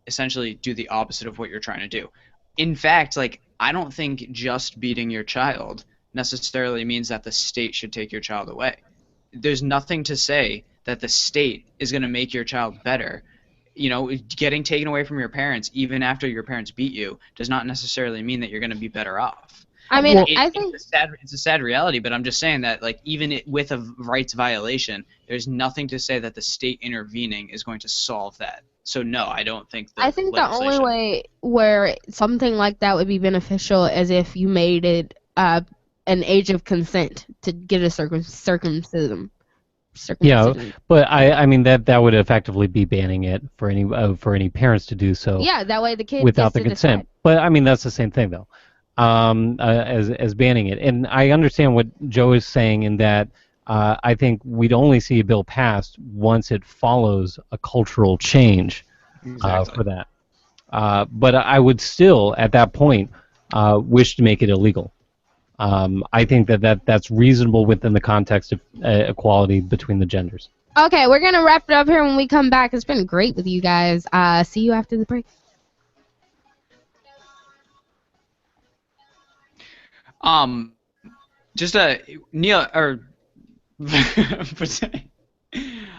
essentially do the opposite of what you're trying to do. In fact, like, I don't think just beating your child necessarily means that the state should take your child away. There's nothing to say that the state is going to make your child better. You know, getting taken away from your parents even after your parents beat you does not necessarily mean that you're going to be better off. I mean, I think it's a sad reality, but I'm just saying that, like, even with a rights violation, there's nothing to say that the state intervening is going to solve that. So no, I don't think. I think the only way where something like that would be beneficial is if you made it an age of consent to get a circumcision. Yeah, but I mean that would effectively be banning it for any parents to do so. Yeah, that way the kid without gets the to consent. decide. But I mean that's the same thing though, as banning it. And I understand what Joe is saying in that I think we'd only see a bill passed once it follows a cultural change for that. But I would still at that point wish to make it illegal. I think that's reasonable within the context of equality between the genders. Okay, we're gonna wrap it up here when we come back. It's been great with you guys. See you after the break. Just Neil or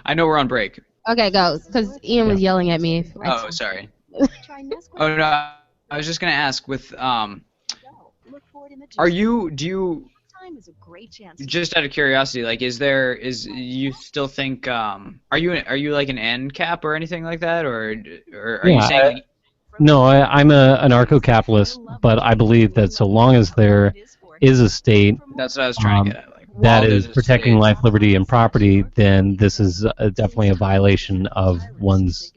I know we're on break. Okay, go, because Ian was yelling at me. Oh, sorry. Oh no, I was just gonna ask with do you just out of curiosity, like, you still think are you like an ANCAP or anything like that, or are you saying? No, I'm an anarcho-capitalist, but I believe that so long as there is a state That's what I was trying to get at. Like, that is protecting life, liberty, and property, then this is definitely a violation of one's,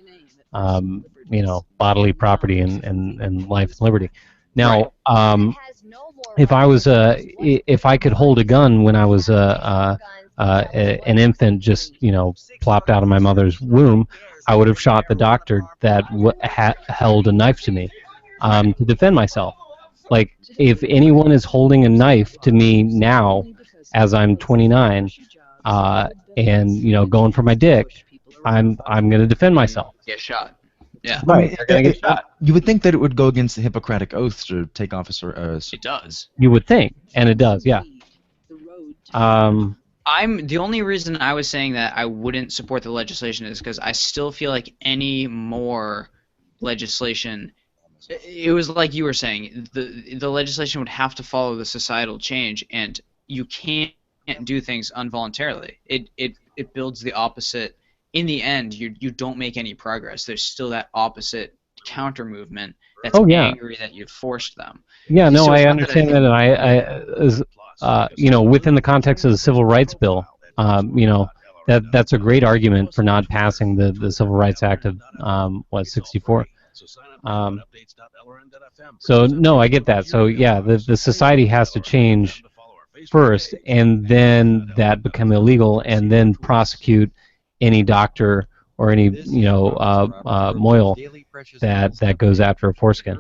bodily property and life and liberty. Now, if I could hold a gun when I was an infant, just plopped out of my mother's womb, I would have shot the doctor that held a knife to me to defend myself. Like, if anyone is holding a knife to me now, as I'm 29, and going for my dick, I'm going to defend myself. Get shot. Yeah. Right. They're going to get shot. You would think that it would go against the Hippocratic Oath to take officer. It does. You would think, and it does, yeah. The only reason I was saying that I wouldn't support the legislation is because I still feel like any more legislation, it was like you were saying, the legislation would have to follow the societal change, and you can't do things involuntarily. It builds the opposite. In the end, you don't make any progress. There's still that opposite counter movement that's angry that you forced them. Yeah, no, I understand that, and within the context of the Civil Rights Bill, that's a great argument for not passing the Civil Rights Act of 64. So no, I get that. So yeah, the society has to change first, and then that become illegal, and then prosecute any doctor or any moil that goes after a foreskin.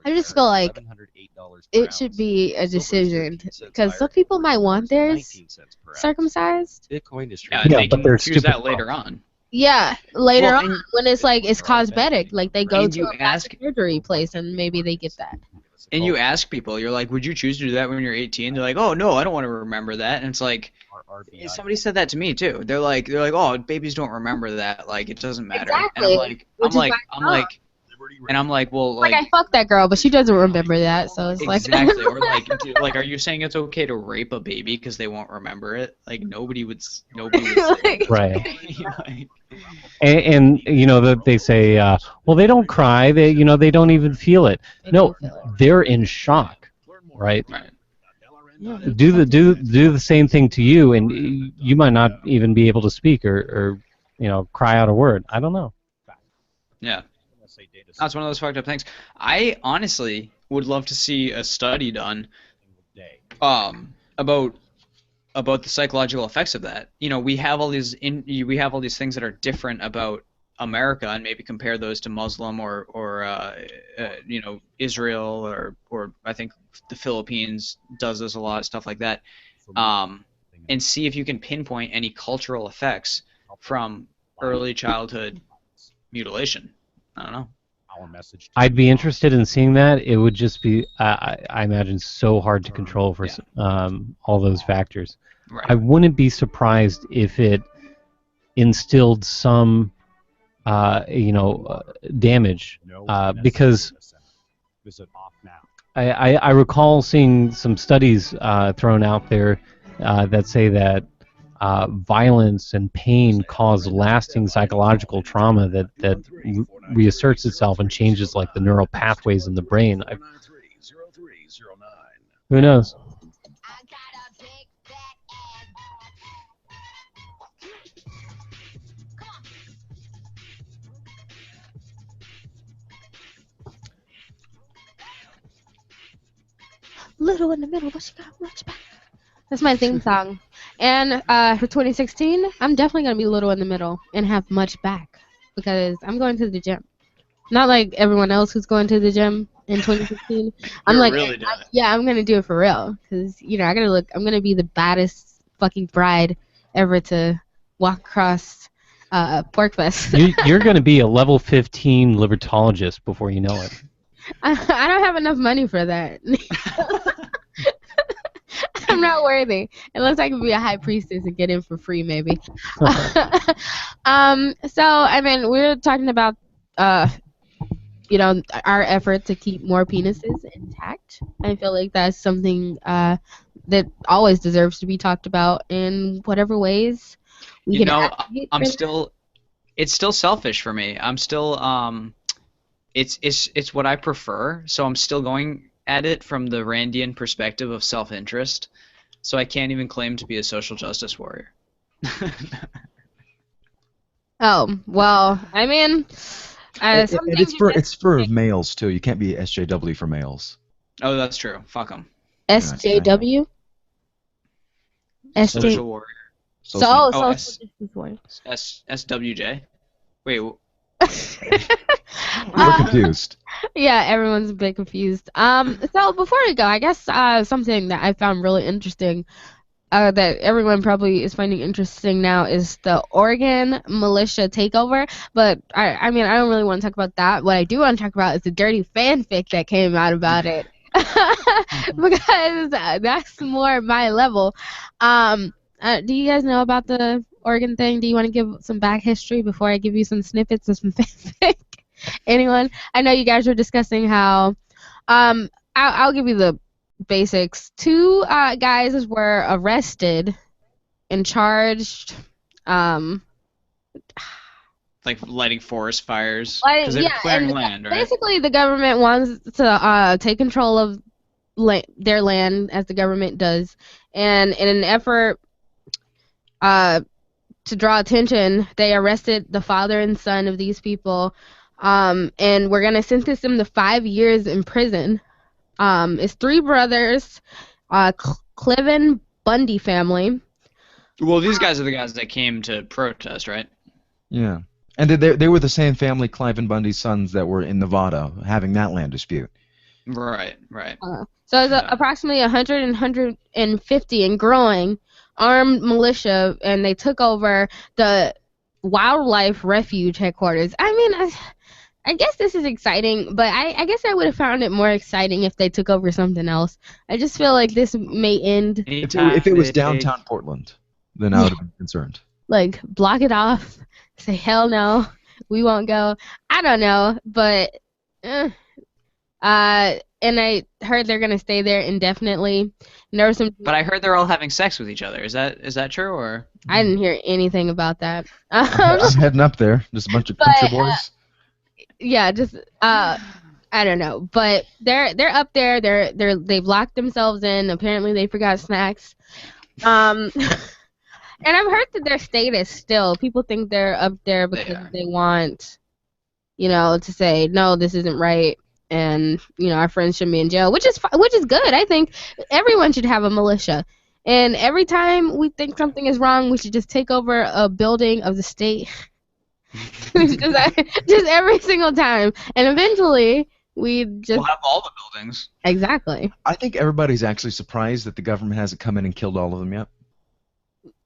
I just feel like it should be a decision, because some people might want theirs circumcised. Yeah, but they're choose that later on. Yeah, later on, when it's like it's cosmetic, like they go to a plastic surgery place and maybe they get that. And you ask people, you're like, would you choose to do that when you're 18? They're like, oh no, I don't want to remember that. And it's like, somebody said that to me too. They're like, oh, babies don't remember that. Like, it doesn't matter. Exactly. And I'm like, And I'm like, well, Like, I fucked that girl, but she doesn't remember that, so it's exactly. Or like, like, are you saying it's okay to rape a baby because they won't remember it? Like, nobody would say that. Right. Like, And you know that they say, well, they don't cry. They don't even feel it. No, they're in shock, right? Do the same thing to you, and you might not even be able to speak or cry out a word. I don't know. yeah. That's one of those fucked up things. I honestly would love to see a study done about the psychological effects of that. We have all these things that are different about America, and maybe compare those to Muslim or Israel or I think the Philippines does this a lot, stuff like that. And see if you can pinpoint any cultural effects from early childhood mutilation. I don't know. I'd be interested in seeing that. It would just be, I imagine, so hard to control for all those factors. Right. I wouldn't be surprised if it instilled some, damage, because I recall seeing some studies thrown out there that say that violence and pain cause lasting psychological trauma that reasserts itself and changes like the neural pathways in the brain. Who knows? little in the middle, but she got much back. That's my theme song. And for 2016, I'm definitely going to be little in the middle and have much back because I'm going to the gym. Not like everyone else who's going to the gym in 2016. I'm like, really doing it. Yeah, I'm going to do it for real because, I'm going to be the baddest fucking bride ever to walk across Porkfest. You're going to be a level 15 libertologist before you know it. I don't have enough money for that. I'm not worthy. Unless I can be a high priestess and get in for free, maybe. So, I mean, we're talking about, our effort to keep more penises intact. I feel like that's something that always deserves to be talked about in whatever ways we can advocate for that. It's still selfish for me. I'm still, it's what I prefer, so I'm still going at it from the Randian perspective of self-interest, so I can't even claim to be a social justice warrior. Oh, well, I mean, it's for males too. You can't be SJW for males. Oh, that's true. Fuck them. SJW? Social warrior. Social justice warrior. SWJ? Wait. We're confused. Yeah, everyone's a bit confused. So before we go, I guess something that I found really interesting, that everyone probably is finding interesting now, is the Oregon militia takeover. But I mean, I don't really want to talk about that. What I do want to talk about is the dirty fanfic that came out about it, because that's more my level. Do you guys know about the Oregon thing? Do you want to give some back history before I give you some snippets of some fanfic? Anyone? I know you guys were discussing how I'll give you the basics. Two guys were arrested and charged like lighting forest fires because they were clearing land, right? Basically the government wants to take control of their land, as the government does, and in an effort to draw attention, they arrested the father and son of these people, and we're gonna sentence them to 5 years in prison. It's three brothers, Cliven Bundy family. Well, these guys are the guys that came to protest, right? Yeah, and they were the same family, Cliven Bundy's sons, that were in Nevada having that land dispute. Right. So it's approximately 150 and growing armed militia, and they took over the wildlife refuge headquarters. I mean, I guess this is exciting, but I guess I would have found it more exciting if they took over something else. I just feel like this may end. If it was downtown Portland, then I would have been concerned. Like, block it off, say hell no, we won't go. I don't know, but And I heard they're gonna stay there indefinitely. And there was some. But I heard they're all having sex with each other. Is that true or? I didn't hear anything about that. I'm heading up there. Just a bunch of country boys. Yeah, just I don't know, but they're up there. They've locked themselves in. Apparently, they forgot snacks. And I've heard that their status still. People think they're up there because they want, to say no, this isn't right, and our friends shouldn't be in jail, which is good. I think everyone should have a militia, and every time we think something is wrong, we should just take over a building of the state. just every single time, and eventually we'll have all the buildings. Exactly. I think everybody's actually surprised that the government hasn't come in and killed all of them yet.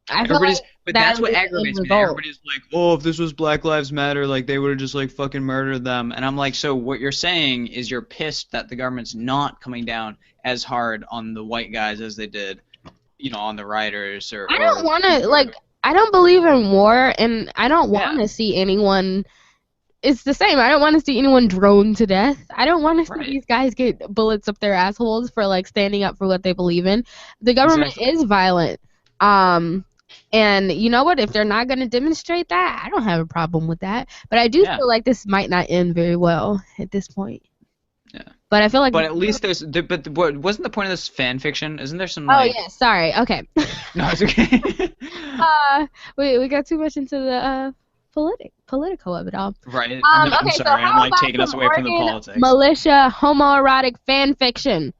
But that's what aggravates me. Everybody's like, oh, if this was Black Lives Matter, like they would have just like fucking murdered them. And I'm like, so what you're saying is you're pissed that the government's not coming down as hard on the white guys as they did, on the rioters or. I don't want to I don't believe in war, and I don't want to see anyone. It's the same. I don't want to see anyone droned to death. I don't want to see these guys get bullets up their assholes for standing up for what they believe in. The government is violent. And you know what? If they're not going to demonstrate that, I don't have a problem with that. But I do feel like this might not end very well at this point. Yeah. But I feel like. But at least there's. But what wasn't the point of this fan fiction? Isn't there some? Oh yeah. Sorry. Okay. No, it's okay. We got too much into the political of it all. Right. Okay, I'm sorry. so how I'm taking us away from the politics. Militia homoerotic fan fiction.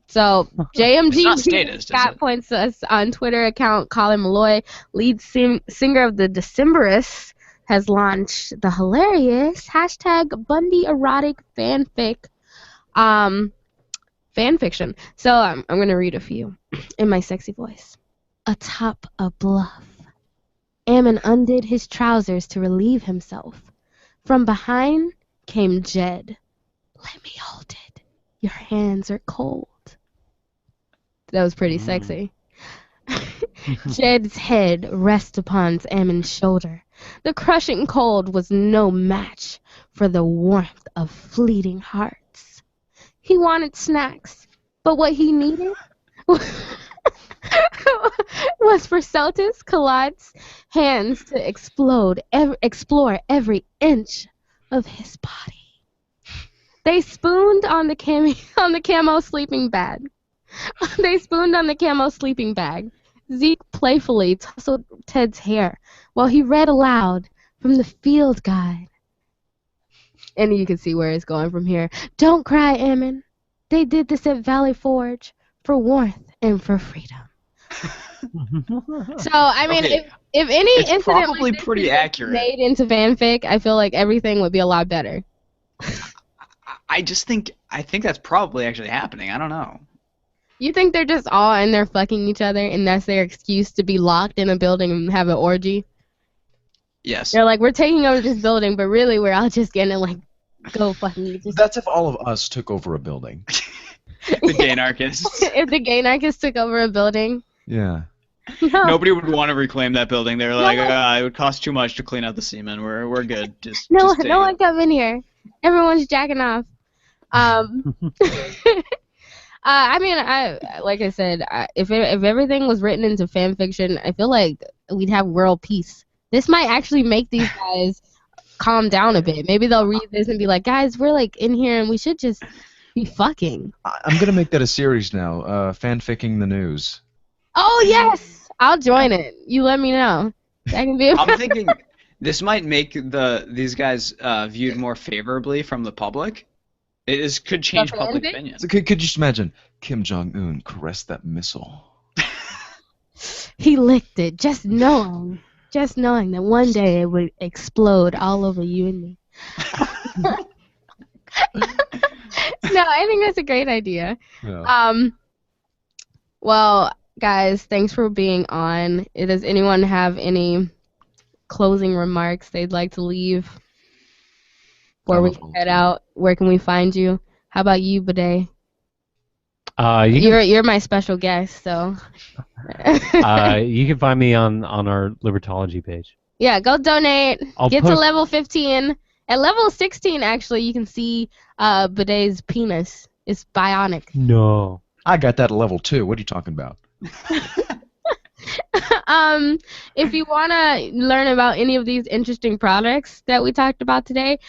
So JMG Scott points to us on Twitter account. Colin Malloy, lead singer of the Decemberists, has launched the hilarious #Bundy erotic fanfic fan fiction. So I'm gonna read a few in my sexy voice. Atop a bluff, Ammon undid his trousers to relieve himself. From behind came Jed. Let me hold it. Your hands are cold. That was pretty sexy. Jed's head rests upon Ammon's shoulder. The crushing cold was no match for the warmth of fleeting hearts. He wanted snacks, but what he needed was for Celtis Collat's hands to explore every inch of his body. They spooned on the camo sleeping bag. Zeke playfully tousled Ted's hair while he read aloud from the field guide. And you can see where it's going from here. Don't cry, Ammon. They did this at Valley Forge for warmth and for freedom. So, I mean, if any incident probably like this pretty accurate. made into fanfic, I feel like everything would be a lot better. I think that's probably actually happening. I don't know. You think they're just all in there fucking each other, and that's their excuse to be locked in a building and have an orgy? Yes. They're like, we're taking over this building, but really we're all just gonna go fucking each other. That's if all of us took over a building. The gay anarchists. If the gay anarchists took over a building. Yeah. No. Nobody would want to reclaim that building. They're like, it would cost too much to clean out the semen. We're good. Just no take one come in here. Everyone's jacking off. I mean, like I said, if everything was written into fan fiction, I feel like we'd have world peace. This might actually make these guys calm down a bit. Maybe they'll read this and be like, guys, we're in here and we should just be fucking. I'm gonna make that a series now. Fanficking the news. Oh yes, I'll join it. You let me know. That can be. I'm thinking this might make these guys viewed more favorably from the public. Could change public opinion. So could you just imagine Kim Jong-un caressed that missile? He licked it, just knowing that one day it would explode all over you and me. No, I think that's a great idea. Yeah. Well, guys, thanks for being on. Does anyone have any closing remarks they'd like to leave? Before we head out, where can we find you? How about you, Bidet? You're my special guest, so. You can find me on our Libertology page. Yeah, go donate. Get to level 15, At level 16, actually, you can see Bidet's penis. It's bionic. No. I got that at level 2. What are you talking about? If you want to learn about any of these interesting products that we talked about today,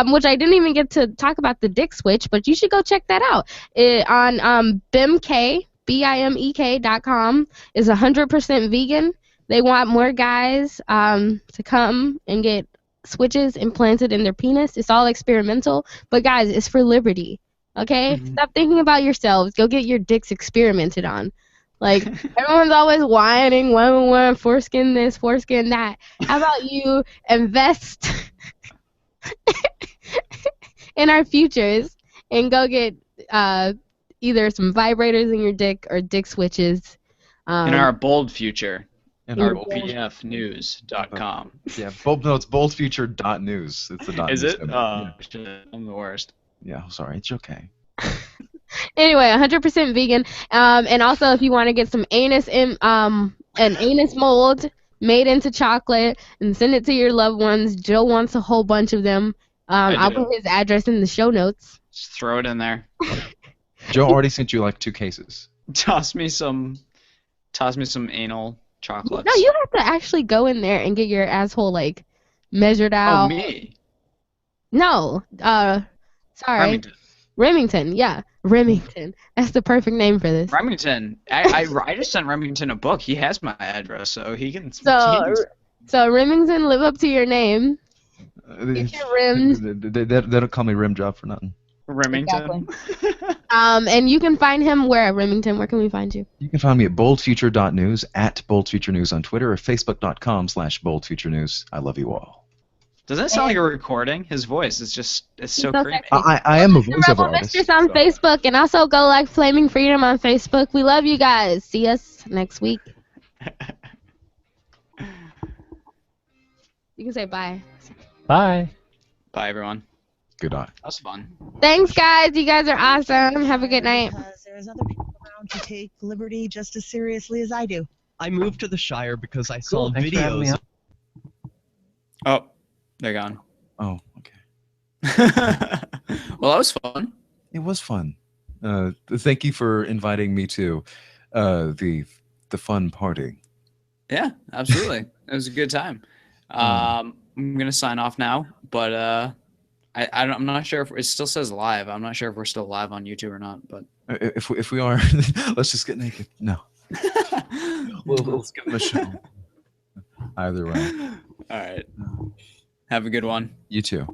which I didn't even get to talk about the dick switch, but you should go check that out. On BIMEK.com is 100% vegan. They want more guys to come and get switches implanted in their penis. It's all experimental, but guys, it's for liberty. Okay? Stop thinking about yourselves. Go get your dicks experimented on. Like, everyone's always whining, one, foreskin this, foreskin that. How about you invest in our futures and go get either some vibrators in your dick or dick switches. In our bold future. In our bpfnews.com. Yeah, it's boldfuture.news. It's the Is .news it? domain. Shit, I'm the worst. Yeah, sorry, it's okay. Anyway, 100% vegan. And also, if you want to get some an anus mold made into chocolate and send it to your loved ones, Joe wants a whole bunch of them. I'll put his address in the show notes. Just throw it in there. Joe already sent you like 2 cases. Toss me some anal chocolates. No, you have to actually go in there and get your asshole like measured out. Oh, me? No, sorry. Remington, yeah. Remington. That's the perfect name for this. Remington. I just sent Remington a book. He has my address, so he can. So Remington, live up to your name. Get your rims. They don't call me Rim Job for nothing. Remington. Exactly. And you can find him where? Remington, where can we find you? You can find me at boldfuture.news, at boldfuturenews on Twitter, or facebook.com/boldfuturenews. I love you all. Does that sound like a recording? His voice is it's so creepy. I am a voiceover artist. Mistress on Facebook, and also go like Flaming Freedom on Facebook. We love you guys. See us next week. You can say bye. Bye. Bye, everyone. Good night. That was fun. Thanks, guys. You guys are awesome. Have a good night. Because there's other people around who take liberty just as seriously as I do. I moved to the Shire because I saw Cool. Thanks for having me videos. on. Oh, they're gone. Oh, okay. Well, that was fun. It was fun. Thank you for inviting me to the fun party. Yeah, absolutely. It was a good time. I'm gonna sign off now, but I'm not sure if it still says live. I'm not sure if we're still live on YouTube or not. But if we are, let's just get naked. No. Let's give them a show. Either way. All right. Have a good one. You too.